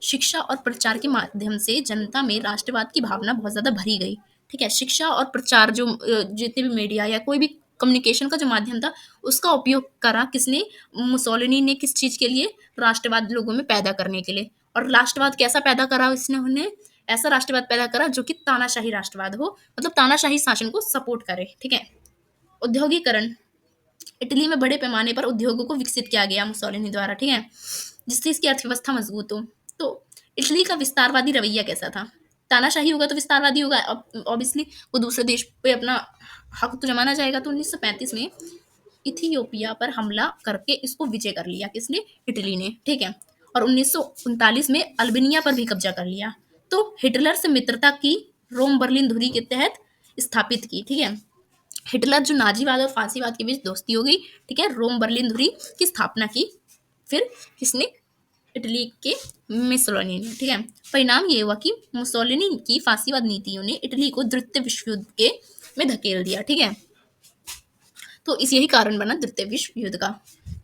Speaker 1: शिक्षा और प्रचार के माध्यम से जनता में राष्ट्रवाद की भावना बहुत ज्यादा भरी गई। ठीक है, शिक्षा और प्रचार जो जितने भी मीडिया या कोई भी कम्युनिकेशन का जो माध्यम था, उसका उपयोग करा किसने, मुसोलिनी ने, किस चीज के लिए, राष्ट्रवाद लोगों में पैदा करने के लिए। और राष्ट्रवाद कैसा पैदा करा इसने, उन्हें ऐसा राष्ट्रवाद पैदा करा जो कि तानाशाही राष्ट्रवाद हो, मतलब तानाशाही शासन को सपोर्ट करे। ठीक है, औद्योगिकरण, इटली में बड़े पैमाने पर उद्योगों को विकसित किया गया मुसोलिनी द्वारा। ठीक है, जिससे इसकी अर्थव्यवस्था मजबूत हो। तो इटली का विस्तारवादी रवैया कैसा था? तानाशाही होगा तो विस्तारवादी होगा, ऑब्वियसली वो दूसरे देश पे अपना हक तो जमाना चाहेगा। तो 1935 में इथियोपिया पर हमला करके इसको विजय कर लिया किसने, इटली ने। ठीक है, और 1939 में अल्बानिया पर भी कब्जा कर लिया। तो हिटलर से मित्रता की, रोम बर्लिन धुरी के तहत स्थापित की। ठीक है, हिटलर जो नाजीवाद और फांसीवाद के बीच दोस्ती हो गई। ठीक है, रोम बर्लिन धुरी की स्थापना की फिर किसने, इटली के मुसोलिनी ने। ठीक है, परिणाम ये हुआ कि मुसोलिनी की फांसीवाद नीतियों ने इटली को द्वितीय विश्व युद्ध के में धकेल दिया। ठीक है, तो इस यही कारण बना द्वितीय विश्व युद्ध का।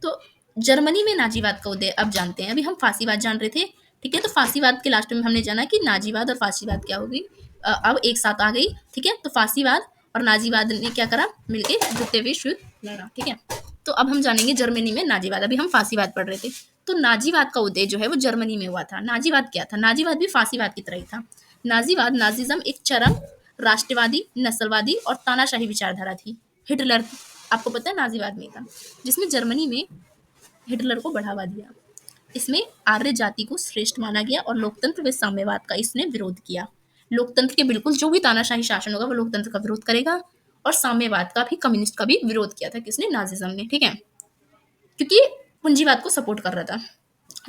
Speaker 1: तो जर्मनी में नाजीवाद का उदय अब जानते हैं। अभी हम फांसीवाद जान रहे थे। ठीक है, तो फांसीवाद के लास्ट में हमने जाना कि नाजीवाद और फांसीवाद क्या हो गई, अब एक साथ आ गई। ठीक है, तो फांसीवाद और नाजीवाद ने क्या करा, मिलके द्वितीय विश्व युद्ध लड़ा। ठीक है, तो अब हम जानेंगे जर्मनी में नाजीवाद। अभी हम फांसीवाद पढ़ रहे थे। तो नाजीवाद का उदय जो है वो जर्मनी में हुआ था। नाजीवाद क्या था? नाजीवाद भी फांसीवाद की तरह ही था। नाजीवाद, नाजिज्म एक चरम राष्ट्रवादी, नस्लवादी और तानाशाही विचारधारा थी। हिटलर, आपको पता है नाजीवाद में था, जिसने जर्मनी में हिटलर को बढ़ावा दिया। इसमें आर्य जाति को श्रेष्ठ माना गया और लोकतंत्र व साम्यवाद का इसने विरोध किया। लोकतंत्र के बिल्कुल, जो भी तानाशाही शासन होगा वो लोकतंत्र का विरोध करेगा, और साम्यवाद का भी, कम्युनिस्ट का भी विरोध किया था किसने, नाजिज्म ने। ठीक है, क्योंकि पूंजीवाद को सपोर्ट कर रहा था।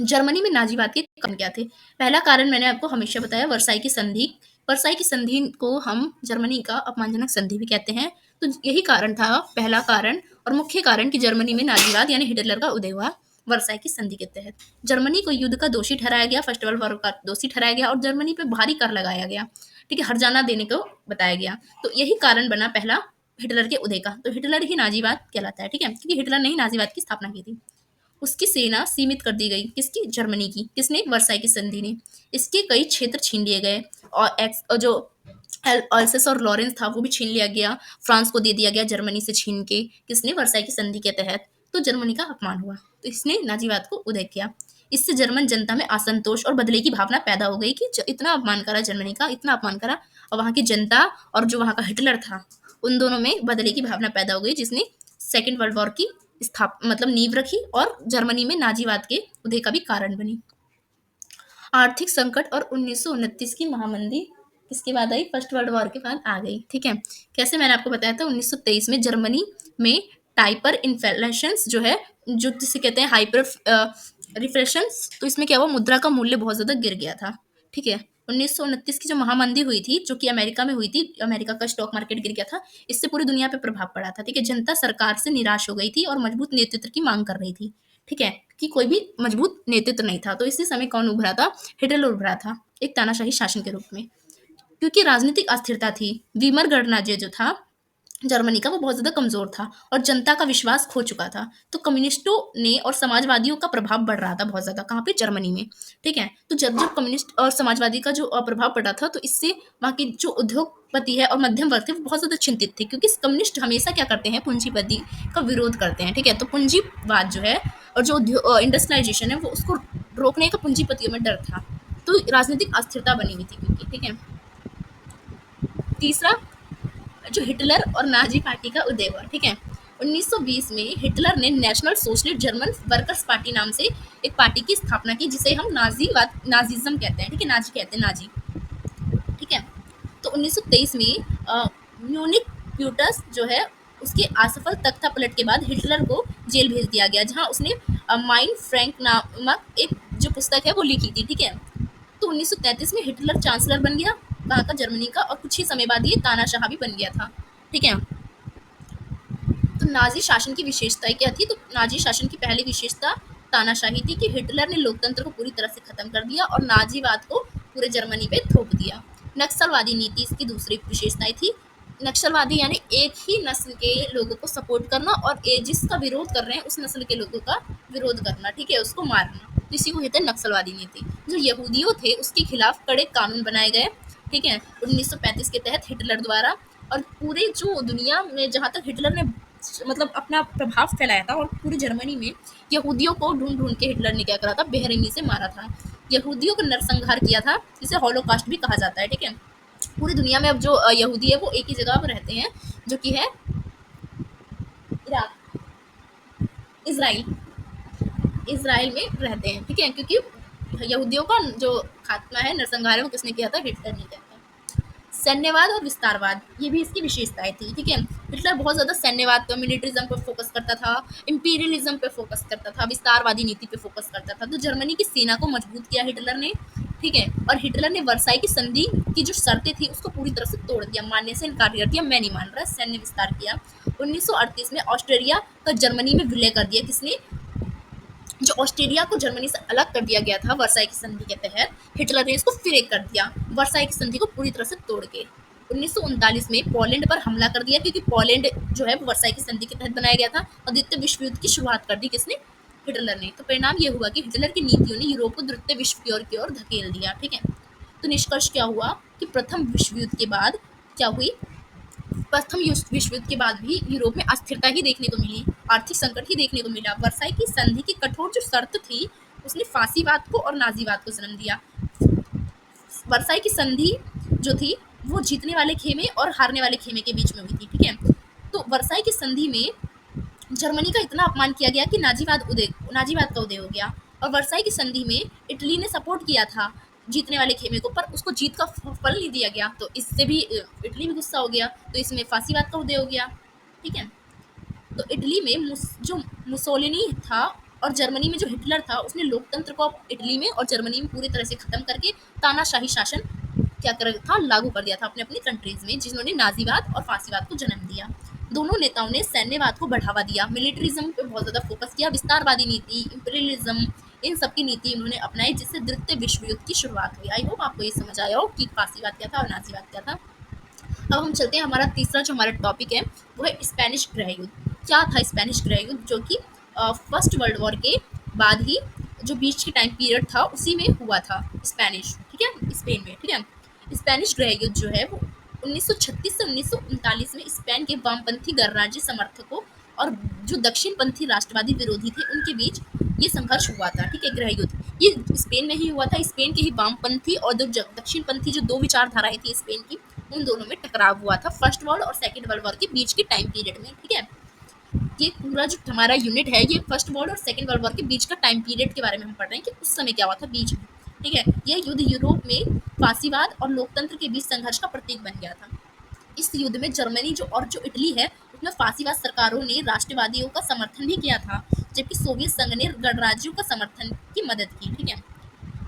Speaker 1: जर्मनी में नाजीवाद के कारण क्या थे? पहला कारण मैंने आपको हमेशा बताया, वर्साई की संधि। वर्साई की संधि को हम जर्मनी का अपमानजनक संधि भी कहते हैं। तो यही कारण था, पहला कारण और मुख्य कारण, कि जर्मनी में नाजीवाद यानी हिटलर का उदय हुआ वर्साई की संधि के तहत। जर्मनी को युद्ध का दोषी ठहराया गया, फर्स्ट वर्ल्ड वॉर का दोषी ठहराया गया, और जर्मनी पे भारी कर लगाया गया। ठीक है, हर्जाना देने को बताया गया। तो यही कारण बना पहला हिटलर के उदय का। तो हिटलर ही नाजीवाद कहलाता है। ठीक है, क्योंकि हिटलर ने ही नाजीवाद की स्थापना की थी। उसकी सेना सीमित कर दी गई, किसकी, जर्मनी की। किसने? वर्साई की संधि ने। इसके कई क्षेत्र छीन लिए गए, और जो अल्सेस और लॉरेंस था वो भी छीन लिया गया, फ्रांस को दे दिया गया जर्मनी से छीन के। किसने? वर्साई की संधि के तहत। तो जर्मनी का अपमान हुआ, तो इसने नाजीवाद को उदय किया। इससे जर्मन जनता में असंतोष और बदले की भावना पैदा हो गई कि इतना अपमान करा जर्मनी का, इतना अपमान करा, और वहां की जनता और जो वहां का हिटलर था, उन दोनों में बदले की भावना पैदा हो गई, जिसने सेकेंड वर्ल्ड वॉर की मतलब नींव रखी और जर्मनी में नाजीवाद के उदय का भी कारण बनी। आर्थिक संकट और 1929 की महामंदी किसके बाद आई? फर्स्ट वर्ल्ड वॉर के बाद आ गई। ठीक है, कैसे? मैंने आपको बताया था 1923 में जर्मनी में टाइपर इन्फ्लेशन जो है, जो जिसे कहते हैं हाइपर रिफ्लेशंस, तो इसमें क्या हुआ, मुद्रा का मूल्य बहुत ज्यादा गिर गया था। ठीक है, 1929 की जो महामंदी हुई थी, जो कि अमेरिका में हुई थी, अमेरिका का स्टॉक मार्केट गिर गया था, इससे पूरी दुनिया पे प्रभाव पड़ा था। ठीक है, जनता सरकार से निराश हो गई थी और मजबूत नेतृत्व की मांग कर रही थी। ठीक है, कि कोई भी मजबूत नेतृत्व नहीं था। तो इसी समय कौन उभरा था? हिटलर उभरा था, एक तानाशाही शासन के रूप में। क्योंकि राजनीतिक अस्थिरता थी, वीमर गणराज्य जो था जर्मनी का, वो बहुत ज्यादा कमजोर था और जनता का विश्वास खो चुका था। तो कम्युनिस्टों ने और समाजवादियों का प्रभाव बढ़ रहा था बहुत ज्यादा, कहाँ पे? जर्मनी में। ठीक है, तो जब कम्युनिस्ट और समाजवादी का जो प्रभाव पड़ा था, तो इससे वहाँ की जो उद्योगपति है और मध्यम वर्ग थे वो बहुत ज्यादा चिंतित थे, क्योंकि कम्युनिस्ट हमेशा क्या करते हैं? पूंजीपति का विरोध करते हैं। ठीक है, तो पूंजीवाद जो है और जो इंडस्ट्रियलाइजेशन है, वो उसको रोकने का पूंजीपतियों में डर था। तो राजनीतिक अस्थिरता बनी हुई थी क्योंकि, ठीक है। तीसरा, जो हिटलर और नाजी पार्टी का उदय हुआ, ठीक है। 1920 में हिटलर ने national socialist German workers party नाम से एक पार्टी की स्थापना की, जिसे हम नाजीज्म कहते हैं, ठीक है, नाजी कहते हैं, नाजी, ठीक है। तो 1923 में म्यूनिक प्यूटस जो है उसके असफल तख्ता पलट के बाद हिटलर को जेल भेज दिया गया, जहां उसने माइन फ्रैंक नामक एक जो पुस्तक है वो लिखी थी, ठीक है। तो 1933 में हिटलर चांसलर बन गया वहाँ का, जर्मनी का, और कुछ ही समय बाद ये तानाशाह भी बन गया था, ठीक है। तो नाजी शासन की विशेषताएं क्या थी? तो नाजी शासन की पहली विशेषता तानाशाही थी कि हिटलर ने लोकतंत्र को पूरी तरह से खत्म कर दिया और नाजीवाद को पूरे जर्मनी पे थोप दिया। नक्सलवादी नीति इसकी दूसरी विशेषताएं थी। नक्सलवादी यानी एक ही नस्ल के लोगों को सपोर्ट करना और जिसका विरोध कर रहे हैं उस नस्ल के लोगों का विरोध करना, ठीक है, उसको मारना, तो इसी को कहते हैं नक्सलवादी नीति। जो यहूदियों थे उसके खिलाफ कड़े कानून बनाए गए, ठीक है, 1935 के तहत हिटलर द्वारा। और पूरे जो दुनिया में जहाँ तक हिटलर ने मतलब अपना प्रभाव फैलाया था, और पूरी जर्मनी में यहूदियों को ढूंढ ढूंढ के हिटलर ने क्या करा था? बेरहमी से मारा था, यहूदियों का नरसंहार किया था, जिसे हॉलोकास्ट भी कहा जाता है, ठीक है। पूरी दुनिया में अब जो यहूदी है वो एक ही जगह पर रहते हैं, जो कि है इराक, इसराइल, इसराइल में रहते हैं, ठीक है, क्योंकि यहूदियों का जो खात्मा है, नरसंहार है, वो किसने किया था? हिटलर ने किया था। सैन्यवाद और विस्तारवाद, ये भी इसकी विशेषताएं थी, ठीक है। हिटलर बहुत ज्यादा सैन्यवाद पे, मिलिट्रिज्म पे फोकस करता था, इंपीरियलिज्म पे फोकस करता था, विस्तारवादी नीति पे फोकस करता था। तो जर्मनी की सेना को मजबूत किया हिटलर ने, ठीक है। और हिटलर ने वर्साई की संधि की जो शर्तें थी उसको पूरी तरह से तोड़ दिया, मानने से इनकार कर दिया, मैं नहीं मान रहा, सैन्य विस्तार किया। 1938 में ऑस्ट्रेलिया का जर्मनी में विलय कर दिया, किसने? जो ऑस्ट्रेलिया को जर्मनी से अलग कर दिया गया था वर्साई की संधि के तहत, हिटलर ने इसको फिर एक कर दिया, वर्साई की संधि को पूरी तरह से तोड़ के। 1939 में पोलैंड पर हमला कर दिया, क्योंकि पोलैंड जो है वो वर्साई की संधि के तहत बनाया गया था, और द्वितीय विश्व युद्ध की शुरुआत कर दी, किसने? हिटलर ने। तो परिणाम ये हुआ कि हिटलर की नीतियों ने यूरोप को द्वितीय विश्व की ओर धकेल दिया, ठीक है। तो निष्कर्ष क्या हुआ कि प्रथम विश्व युद्ध के बाद क्या हुई? प्रथम विश्व युद्ध के बाद भी यूरोप में अस्थिरता ही देखने को मिली, आर्थिक संकट ही देखने को मिला। वर्साई की संधि की कठोर जो शर्त थी उसने फांसीवाद को और नाजीवाद को जन्म दिया। वर्साई की संधि जो थी वो जीतने वाले खेमे और हारने वाले खेमे के बीच में हुई थी, ठीक है। तो वर्साई की संधि में जर्मनी का इतना अपमान किया गया कि नाजीवाद का उदय हो गया। और वर्साई की संधि में इटली ने सपोर्ट किया था जीतने वाले खेमे को, पर उसको जीत का फल नहीं दिया गया, तो इससे भी इटली में गुस्सा हो गया, तो इसमें फांसीवाद का उदय हो गया, ठीक है। तो इटली में जो मुसोलिनी था और जर्मनी में जो हिटलर था, उसने लोकतंत्र को इटली में और जर्मनी में पूरी तरह से खत्म करके तानाशाही शासन क्या कर था? लागू कर दिया था अपने अपनी कंट्रीज में, जिन्होंने नाजीवाद और फांसीवाद को जन्म दिया। दोनों नेताओं ने सैन्यवाद को बढ़ावा दिया, मिलिट्रिज्म पे बहुत ज्यादा फोकस किया, विस्तारवादी नीति, इंपीरियलिज्म, इन सब की नीति उन्होंने अपनाई, जिससे द्वितीय विश्व युद्ध की शुरुआत हुई। आई होप आपको ये समझ आया हो कि फांसीवाद क्या था और नाजीवाद क्या था। अब हम चलते हैं, हमारा तीसरा जो हमारा टॉपिक है वो है स्पेनिश गृह युद्ध। क्या था स्पेनिश गृह युद्ध? जो कि फर्स्ट वर्ल्ड वॉर के बाद ही जो बीच के टाइम पीरियड था उसी में हुआ था, स्पेनिश, ठीक है, स्पेन में, ठीक है। स्पेनिश गृह युद्ध जो है वो 1936 से 1939 में स्पेन के वामपंथी गणराज्य समर्थकों और जो दक्षिणपंथी राष्ट्रवादी विरोधी थे उनके बीच ये संघर्ष हुआ था, ठीक है, गृह युद्ध। ये स्पेन में ही हुआ था, स्पेन के ही वामपंथी और जो दक्षिणपंथी जो दो विचारधाराएं थी स्पेन की, उन दोनों में टकराव हुआ था फर्स्ट वर्ल्ड और सेकंड वर्ल्ड वॉर के बीच के टाइम पीरियड में, ठीक है। ये पूरा जो हमारा यूनिट है ये फर्स्ट वर्ल्ड और सेकंड वर्ल्ड वॉर के बीच का टाइम पीरियड के बारे में हम पढ़ रहे हैं कि उस समय क्या हुआ था बीच में, ठीक है। यह युद्ध यूरोप में फांसीवाद और लोकतंत्र के बीच संघर्ष का प्रतीक बन गया था। इस युद्ध में जर्मनी जो और जो इटली है उसमें फांसीवाद सरकारों ने राष्ट्रवादियों का समर्थन भी किया था, जबकि सोवियत संघ ने गणराज्यों का समर्थन की मदद की, ठीक है।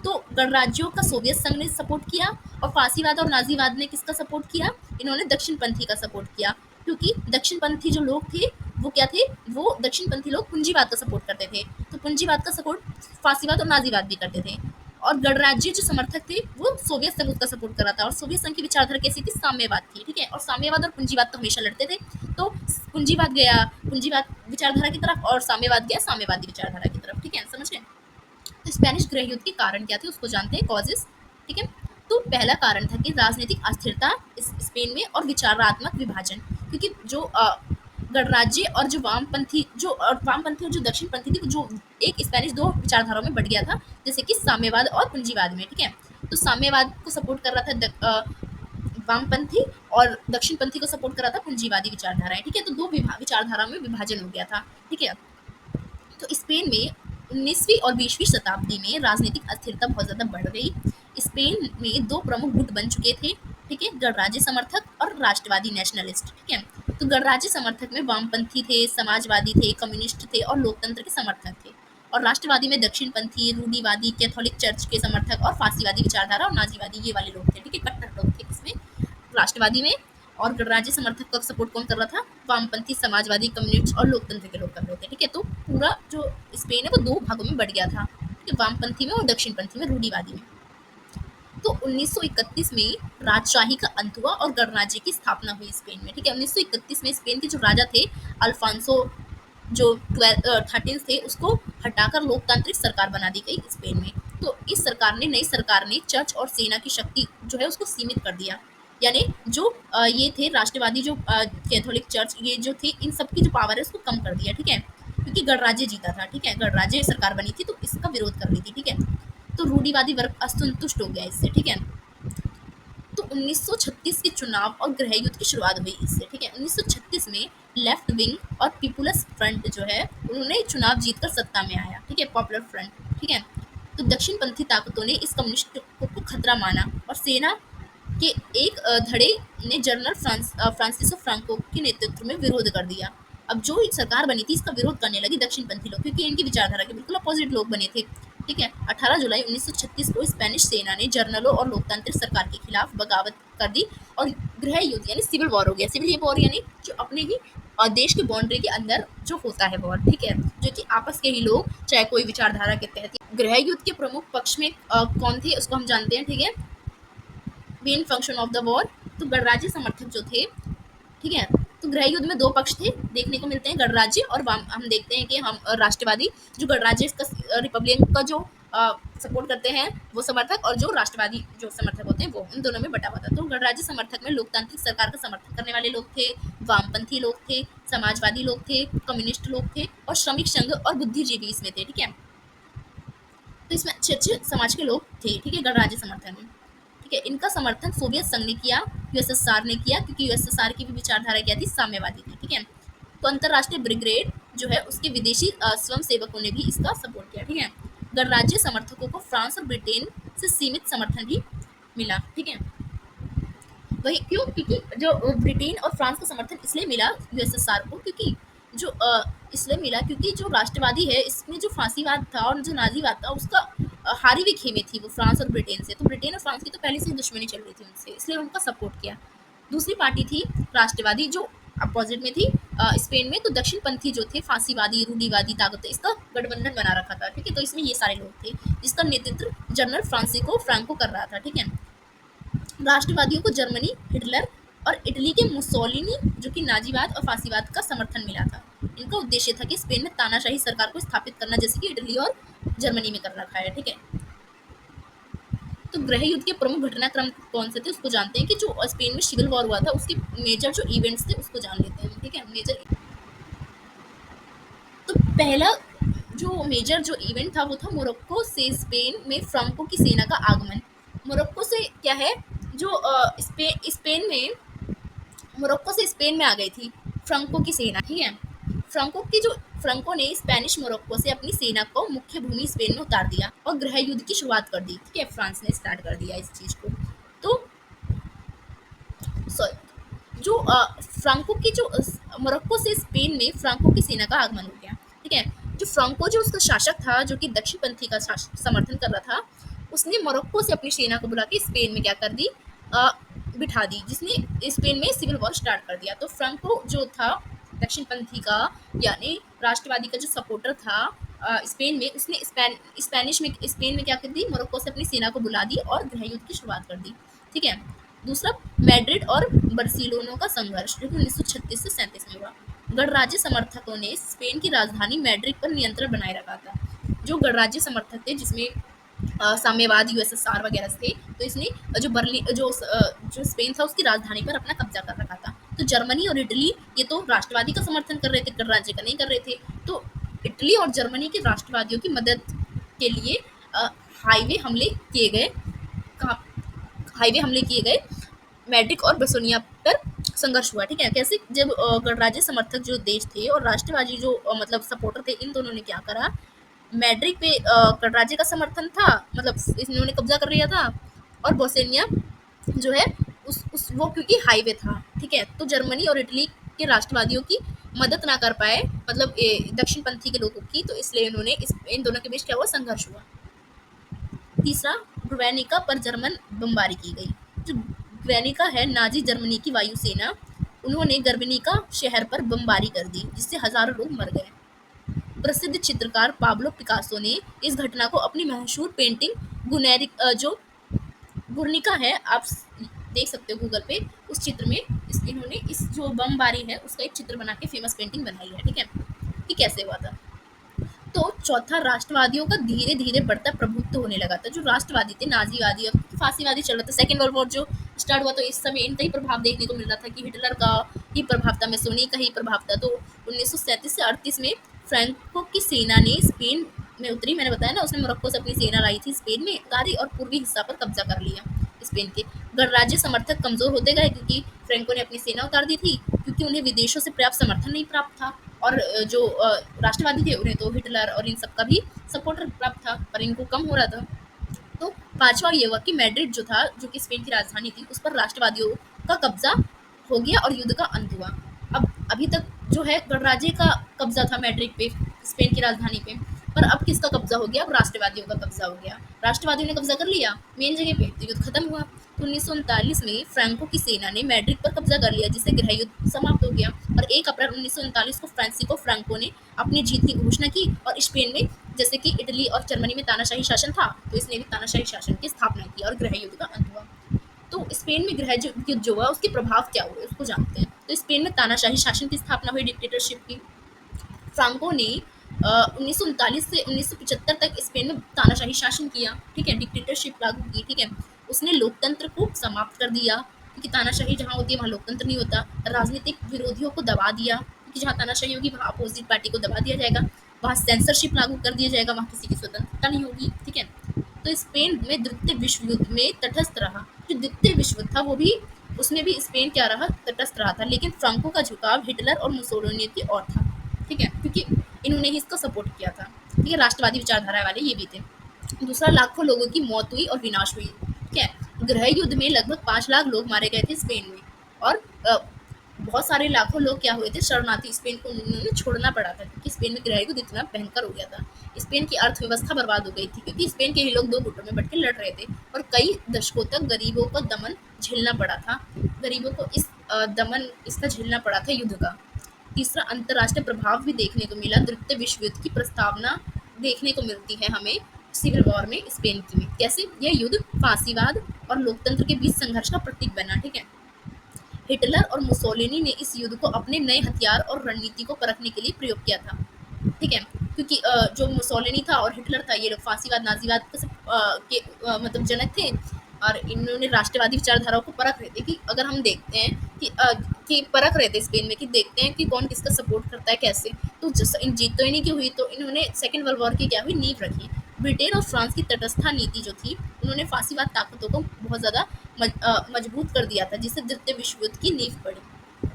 Speaker 1: तो गणराज्यों का सोवियत संघ ने सपोर्ट किया और फांसीवाद और नाजीवाद ने किसका सपोर्ट किया? इन्होंने दक्षिणपंथी का सपोर्ट किया, क्योंकि दक्षिणपंथी जो लोग थे वो क्या थे? वो दक्षिणपंथी लोग पूंजीवाद का सपोर्ट करते थे, तो पूंजीवाद का सपोर्ट फांसीवाद और नाजीवाद भी करते थे। और गणराज्य जो समर्थक थे वो सोवियत संघ उसका सपोर्ट कर रहा था, और सोवियत संघ की विचारधारा कैसी थी? साम्यवाद थी, ठीक है। और साम्यवाद और पूंजीवाद तो हमेशा लड़ते थे, तो पूंजीवाद गया पूंजीवाद विचारधारा की तरफ और साम्यवाद गया साम्यवादी विचारधारा की तरफ, ठीक है, समझ गए। तो स्पेनिश गृह युद्ध के कारण क्या थे उसको जानते हैं, कॉजेस, ठीक है। तो पहला कारण था कि राजनीतिक अस्थिरता स्पेन में और विचारात्मक विभाजन, क्योंकि जो गणराज्य और जो वामपंथी और जो दक्षिणपंथी थी जो एक स्पेनिश दो विचारधाराओं में बढ़ गया था, जैसे कि साम्यवाद और पूंजीवाद में, ठीक है। तो साम्यवाद को सपोर्ट कर रहा था वामपंथी, और दक्षिणपंथी को सपोर्ट कर रहा था पूंजीवादी विचारधाराएं। ठीक है, तो दो विचारधारा में विभाजन हो गया था। ठीक है, तो स्पेन में 19वीं और 20वीं शताब्दी में राजनीतिक अस्थिरता बहुत ज़्यादा बढ़ गई। स्पेन में दो प्रमुख गुट बन चुके थे। ठीक है, गणराज्य समर्थक और राष्ट्रवादी नेशनलिस्ट। ठीक है, तो गणराज्य समर्थक में वामपंथी थे, समाजवादी थे, कम्युनिस्ट थे और लोकतंत्र के समर्थक थे। और राष्ट्रवादी में दक्षिणपंथी, रूढ़िवादी, कैथोलिक चर्च के समर्थक और फांसीवादी विचारधारा और नाजीवादी, ये वाले लोग थे। ठीक है, कट्टर लोग थे इसमें राष्ट्रवादी में। और गणराज्य समर्थक का सपोर्ट कौन कर रहा था? वामपंथी, समाजवादी, कम्युनिस्ट और लोकतंत्र के लोग कर रहे थे। ठीक है, तो पूरा जो स्पेन है वो दो भागों में बढ़ गया था। ठीक है, वामपंथी में और दक्षिणपंथी में, रूढ़िवादी में। तो 1931 में राजशाही का अंत हुआ और गणराज्य की स्थापना हुई स्पेन में। ठीक है, 1931 में स्पेन के जो राजा थे अल्फांसो, जो 13 थे, उसको हटाकर लोकतांत्रिक सरकार बना दी गई स्पेन में। तो इस नई सरकार ने चर्च और सेना की शक्ति जो है उसको सीमित कर दिया। यानी जो ये थे राष्ट्रवादी, जो कैथोलिक चर्च, ये जो थे, इन सब की जो पावर है उसको कम कर दिया। ठीक है, क्योंकि गणराज्य जीता था। ठीक है, गणराज्य सरकार बनी थी तो इसका विरोध कर रही थी। ठीक है, तो रूढ़िवादी वर्ग असंतुष्ट हो गया इससे। ठीक है, तो 1936 के चुनाव और गृह युद्ध की शुरुआत हुई इससे। ठीक है, 1936 में लेफ्ट विंग और पीपुलस फ्रंट जो है उन्होंने चुनाव जीतकर सत्ता में आया। ठीक है, पॉपुलर फ्रंट। ठीक है, तो दक्षिणपंथी ताकतों ने इस कम्युनिस्ट को खतरा माना और सेना के एक धड़े ने जनरल फ्रांसिसो फ्रांको के नेतृत्व में विरोध कर दिया। अब जो सरकार बनी थी इसका विरोध करने लगी दक्षिणपंथी लोग, क्योंकि इनकी विचारधारा के बिल्कुल अपोजिट लोग बने थे। ठीक है, 18 जुलाई 1936 को स्पेनिश सेना ने जर्नलों और लोकतांत्रिक सरकार के खिलाफ बगावत कर दी और गृह युद्ध यानी सिविल वॉर हो गया। सिविल वॉर यानी जो अपने ही देश के बाउंड्री के अंदर जो होता है वॉर। ठीक है, जो कि आपस के ही लोग चाहे कोई विचारधारा के तहत। गृह युद्ध के प्रमुख पक्ष में कौन थे उसको हम जानते हैं। ठीक है, main function of the war, तो गणराज्य समर्थक जो थे। ठीक है, तो गृह युद्ध में दो पक्ष थे देखने को मिलते हैं, गणराज्य और वाम। हम देखते हैं कि हम राष्ट्रवादी, जो गणराज्य का रिपब्लिक का जो सपोर्ट करते हैं वो समर्थक, और जो राष्ट्रवादी जो समर्थक होते हैं वो, उन दोनों में बटा हुआ था। तो गणराज्य समर्थक में लोकतांत्रिक सरकार का समर्थन करने वाले लोग थे, वामपंथी लोग थे, समाजवादी लोग थे, कम्युनिस्ट लोग थे और श्रमिक संघ और बुद्धिजीवी इसमें थे। ठीक है, तो इसमें अच्छे अच्छे समाज के लोग थे। ठीक है, गणराज्य समर्थन में। ठीक है, इनका समर्थन सोवियत संघ ने किया, यूएसएसआर ने किया, क्योंकि यूएसएसआर की भी विचारधारा क्या थी? साम्यवादी थी। ठीक है, तो अंतरराष्ट्रीय ब्रिगेड जो है उसके विदेशी स्वयं सेवकों ने भी इसका सपोर्ट किया। ठीक है, गणराज्य समर्थकों को फ्रांस और ब्रिटेन से सीमित समर्थन भी मिला। ठीक है, वही क्यों? क्योंकि जो ब्रिटेन और फ्रांस का समर्थन इसलिए मिला यूएसएसआर को, क्योंकि जो इसलिए मिला क्योंकि जो राष्ट्रवादी है इसमें जो फांसीवाद था और जो नाजीवाद था उसका हारी हुई खेमे थी वो फ्रांस और ब्रिटेन से। तो ब्रिटेन और फ्रांस की तो पहले से ही दुश्मनी चल रही थी उनसे, इसलिए उनका सपोर्ट किया। दूसरी पार्टी थी राष्ट्रवादी, जो अपोजिट में थी स्पेन में। तो दक्षिणपंथी जो थे फांसीवादी, रूढ़िवादी ताकत, इसका गठबंधन बना रखा था। ठीक है, तो इसमें ये सारे लोग थे जिसका नेतृत्व जनरल फ्रांसिस्को फ्रांको कर रहा था। ठीक है, राष्ट्रवादियों को जर्मनी, हिटलर और इटली के मुसोलिनी, जो कि नाजीवाद और फांसीवाद का समर्थन मिला था। इनका उद्देश्य था कि स्पेन में तानाशाही सरकार को स्थापित करना, जैसे कि इटली और जर्मनी में कर रखा है। ठीक है, तो गृह युद्ध के प्रमुख घटनाक्रम कौन से थे उसको जानते हैं, कि जो स्पेन में सिविल वॉर हुआ था उसके मेजर जो इवेंट्स थे उसको जान लेते हैं। ठीक है, मेजर, तो पहला जो मेजर जो इवेंट था वो था मोरक्को से स्पेन में फ्रांको की सेना का आगमन। मोरक्को से क्या है, जो स्पेन में, मोरक्को से स्पेन में आ गई थी फ्रांको की सेना। ठीक है, फ्रांको ने स्पेनिश मोरक्को से अपनी सेना को मुख्य भूमि स्पेन में उतार दिया और गृह युद्ध की शुरुआत कर दी। ठीक है, फ्रांस ने स्टार्ट कर दिया इस चीज को। तो सॉरी, जो फ्रांको की जो मोरक्को से स्पेन में फ्रांको की सेना का आगमन हो गया। ठीक है, जो फ्रांको जो उसका शासक था, जो कि दक्षिणपंथी का समर्थन कर रहा था, उसने मोरक्को से अपनी सेना को बुला के स्पेन में क्या कर दी? बिठा दी, जिसने स्पेन में सिविल वॉर स्टार्ट कर दिया। तो फ्रांको जो था दक्षिणपंथी का यानी राष्ट्रवादी का जो सपोर्टर था स्पेन में, उसने स्पेन में क्या कर दी? मोरक्को से अपनी सेना को बुला दी और गृह युद्ध की शुरुआत कर दी। ठीक है, दूसरा मैड्रिड और बार्सिलोना का संघर्ष, जो कि 1936 से 37 में हुआ। गणराज्य समर्थकों ने स्पेन की राजधानी मैड्रिड पर नियंत्रण बनाए रखा था। जो गणराज्य समर्थक थे, जिसमें साम्यवाद, यूएसएसआर वगैरह थे, तो इसने जो बर्लिन जो स्पेन था उसकी राजधानी पर अपना कब्जा कर रखा था। तो जर्मनी और इटली ये तो राष्ट्रवादी का समर्थन कर रहे थे, गणराज्य का नहीं कर रहे थे। तो इटली और जर्मनी के राष्ट्रवादियों की मदद के लिए हाईवे हमले किए गए कहाँ हाईवे हमले किए गए, मैड्रिक और बसोनिया पर संघर्ष हुआ। ठीक है, कैसे जब गणराज्य समर्थक जो देश थे और राष्ट्रवादी जो मतलब सपोर्टर थे, इन दोनों ने क्या करा, मैड्रिक पे गणराज्य का समर्थन था, मतलब इन्होंने कब्जा कर लिया था। और बोसेनिया जो है उस वो क्योंकि हाईवे था, ठीक है, तो जर्मनी और इटली के राष्ट्रवादियों की मदद ना कर पाए, मतलब दक्षिण पंथी के लोगों की, तो इसलिए इन्होंने इन दोनों के बीच क्या हुआ, संघर्ष हुआ। तीसरा, ग्वेर्निका पर जर्मन बमबारी की गई। जो ग्वेर्निका है, नाजी जर्मनी की वायुसेना, उन्होंने गर्बनिका शहर पर बमबारी कर दी, जिससे हजारों लोग मर गए। प्रसिद्ध चित्रकार पाब्लो पिकासो ने इस घटना को अपनी मशहूर पेंटिंग जो गुर्निका है, आप देख सकते हो गूगल पे, उस चित्र में इन्होंने इस जो बमबारी है उसका एक चित्र बना के फेमस पेंटिंग बनाई है। ठीक है, कि कैसे हुआ था। तो चौथा, राष्ट्रवादियों का धीरे धीरे बढ़ता प्रभुत्व होने लगा था। जो राष्ट्रवादी थे, नाजीवादी और फांसीवादी चल रहा था। सेकेंड वर्ल्ड वॉर जो स्टार्ट हुआ तो इस समय इनका ही प्रभाव देखने को मिल रहा था, कि हिटलर का ही प्रभाव था, मेसोनी का ही प्रभाव था। तो 1937 से 38 में फ्रैंको की सेना ने स्पेन में उतरी, मैंने बताया ना, उसने मोरक्को से अपनी सेना लाई थी, स्पेन में उतारी और पूर्वी हिस्सा पर कब्जा कर लिया स्पेन के। गणराज्य समर्थक कमजोर होते गए, क्योंकि फ्रैंको ने अपनी सेना उतार दी थी, क्योंकि उन्हें विदेशों से पर्याप्त समर्थन नहीं प्राप्त था। और जो राष्ट्रवादी थे, उन्हें तो हिटलर और इन सब का भी सपोर्टर प्राप्त था, पर इनको कम हो रहा था। तो पांचवा ये हुआ कि मैड्रिड जो था, जो कि स्पेन की राजधानी थी, उस पर राष्ट्रवादियों का कब्जा हो गया और युद्ध का अंत हुआ। अब अभी तक जो है गणराज्य का कब्जा था मैड्रिड पे, स्पेन की राजधानी पे, पर अब किसका कब्जा हो गया, अब राष्ट्रवादियों का कब्जा हो गया। राष्ट्रवादियों ने कब्जा कर लिया मेन जगह पे, तो युद्ध खत्म हुआ। तो 1939 में फ्रैंको की सेना ने मैड्रिड पर कब्जा कर लिया, जिससे गृह युद्ध समाप्त हो गया। और 1 अप्रैल 1939 को फ्रांसिस्को फ्रैंको ने अपनी जीत की घोषणा की, और स्पेन में, जैसे कि इटली और जर्मनी में तानाशाही शासन था, तो इसने भी तानाशाही शासन की स्थापना की और गृह युद्ध का अंत हुआ। तो स्पेन में गृह युद्ध जो हुआ, उसके प्रभाव क्या हुए उसको जानते हैं। तो स्पेन में तानाशाही शासन की स्थापना हुई, डिक्टेटरशिप की। फ्रांको ने 1939 से 1975 तक स्पेन में तानाशाही शासन किया, ठीक है, डिक्टेटरशिप लागू की, ठीक है। उसने लोकतंत्र को समाप्त कर दिया, क्योंकि तानाशाही जहाँ होती है वहाँ लोकतंत्र नहीं होता। राजनीतिक विरोधियों को दबा दिया, क्योंकि जहाँ तानाशाही होगी वहाँ अपोजिट पार्टी को दबा दिया जाएगा, वहाँ सेंसरशिप लागू कर दिया जाएगा, वहाँ किसी की स्वतंत्रता नहीं होगी, ठीक है। तो स्पेन में द्वितीय विश्व युद्ध में तटस्थ रहा। जो द्वितीय विश्व युद्ध था वो भी, उसमें भी स्पेन क्या रहा, तटस्थ रहा था। लेकिन फ्रांको का झुकाव हिटलर और मुसोलिनी की ओर था, ठीक है, क्योंकि इन्होंने ही इसका सपोर्ट किया था, ठीक है, राष्ट्रवादी विचारधारा वाले ये भी थे। दूसरा, लाखों लोगों की मौत हुई और विनाश हुई, ठीक है। गृह युद्ध में लगभग 5 लाख लोग मारे गए थे स्पेन में, और बहुत सारे लाखों लोग क्या हुए थे, शरणार्थी, स्पेन को उन्होंने छोड़ना पड़ा था, क्योंकि स्पेन में गृह युद्ध इतना भयंकर हो गया था। स्पेन की अर्थव्यवस्था बर्बाद हो गई थी, क्योंकि स्पेन के ही लोग 2 गुटों में बट के लड़ रहे थे, और कई दशकों तक गरीबों को दमन झेलना पड़ा था। गरीबों को इस दमन इसका झेलना पड़ा था युद्ध का। तीसरा, अंतर्राष्ट्रीय प्रभाव भी देखने को मिला। द्वितीय विश्व युद्ध की प्रस्तावना देखने को मिलती है हमें सिविल वॉर में स्पेन की। कैसे यह युद्ध फांसीवाद और लोकतंत्र के बीच संघर्ष का प्रतीक बना, ठीक है। हिटलर और मुसोलिनी ने इस युद्ध को अपने नए हथियार और रणनीति को परखने के लिए प्रयोग किया था, ठीक है, क्योंकि जो मुसोलिनी था और हिटलर था, ये लोग फांसीवाद, नाजीवाद के मतलब जनक थे, और इन्होंने राष्ट्रवादी विचारधाराओं को परख रहे थे, कि अगर हम देखते हैं कि परख रहे थे स्पेन में, कि देखते हैं कि कौन किसका सपोर्ट करता है, कैसे। तो इन जीत तो इन्हीं की हुई, तो इन्होंने सेकेंड वर्ल्ड वॉर की क्या हुई, नींव रखी। ब्रिटेन और फ्रांस की तटस्था नीति जो थी, उन्होंने फांसीवाद ताकतों को बहुत ज़्यादा मजबूत कर दिया था, जिससे द्वितीय विश्व युद्ध की नींव पड़ी।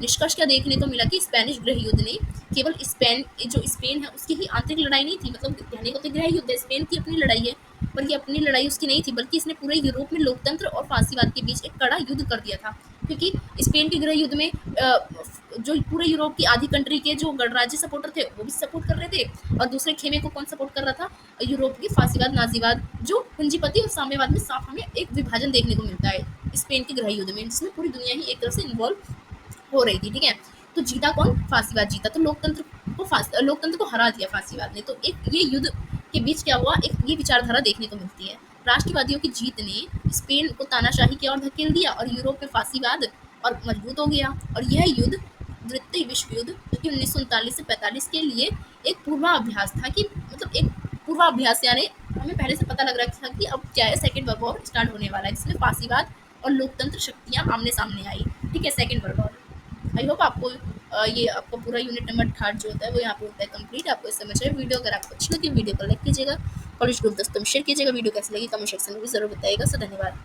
Speaker 1: निष्कर्ष क्या देखने को मिला, कि स्पेनिश गृह युद्ध ने केवल स्पेन है उसकी ही आंतरिक लड़ाई नहीं थी, मतलब कहने को तो गृह युद्ध है, स्पेन की अपनी लड़ाई है, पर ये अपनी लड़ाई उसकी नहीं थी, बल्कि इसने पूरे यूरोप में लोकतंत्र और फांसीवाद के बीच एक कड़ा युद्ध कर दिया था। क्योंकि स्पेन के गृह युद्ध में जो पूरे यूरोप की आधी कंट्री के जो गणराज्य सपोर्टर थे वो भी सपोर्ट कर रहे थे, और दूसरे खेमे को कौन सपोर्ट कर रहा था, यूरोप की फांसीवाद, नाजीवाद, जो पूंजीपति और साम्यवाद में साफ हमें एक विभाजन देखने को मिलता है स्पेन के गृह युद्ध में, जिसमें पूरी दुनिया ही एक तरह से इन्वॉल्व हो रही थी, ठीक है। तो जीता कौन, फांसीवाद जीता, तो लोकतंत्र को हरा दिया फांसीवाद ने। तो एक ये युद्ध के बीच क्या हुआ, एक ये विचारधारा देखने को मिलती है। राष्ट्रवादियों की जीत ने स्पेन को तानाशाही की ओर धकेल दिया, और यूरोप में फांसीवाद और मजबूत हो गया। और यह युद्ध, द्वितीय विश्व युद्ध, जो कि 1939 से 45 के लिए एक पूर्वाभ्यास था, कि मतलब एक पूर्वाभ्यास, यानी हमें पहले से पता लग रहा था कि अब क्या है, सेकेंड वर्ल्ड वॉर स्टार्ट होने वाला है, जिसमें फांसीवाद और लोकतंत्र शक्तियां आमने सामने आई, ठीक है, second world war. I hope आपको ये आपका पूरा यूनिट नंबर 3 जो होता है वो यहाँ पे होता है कंप्लीट। आपको इस समझ आए वीडियो, अगर आपको अच्छी लगी वीडियो को लाइक कीजिएगा, कॉलेज ग्रुप दोस्तों में शेयर कीजिएगा। वीडियो कैसी लगी कमेंट सेक्शन में भी जरूर बताइएगा। सो धन्यवाद।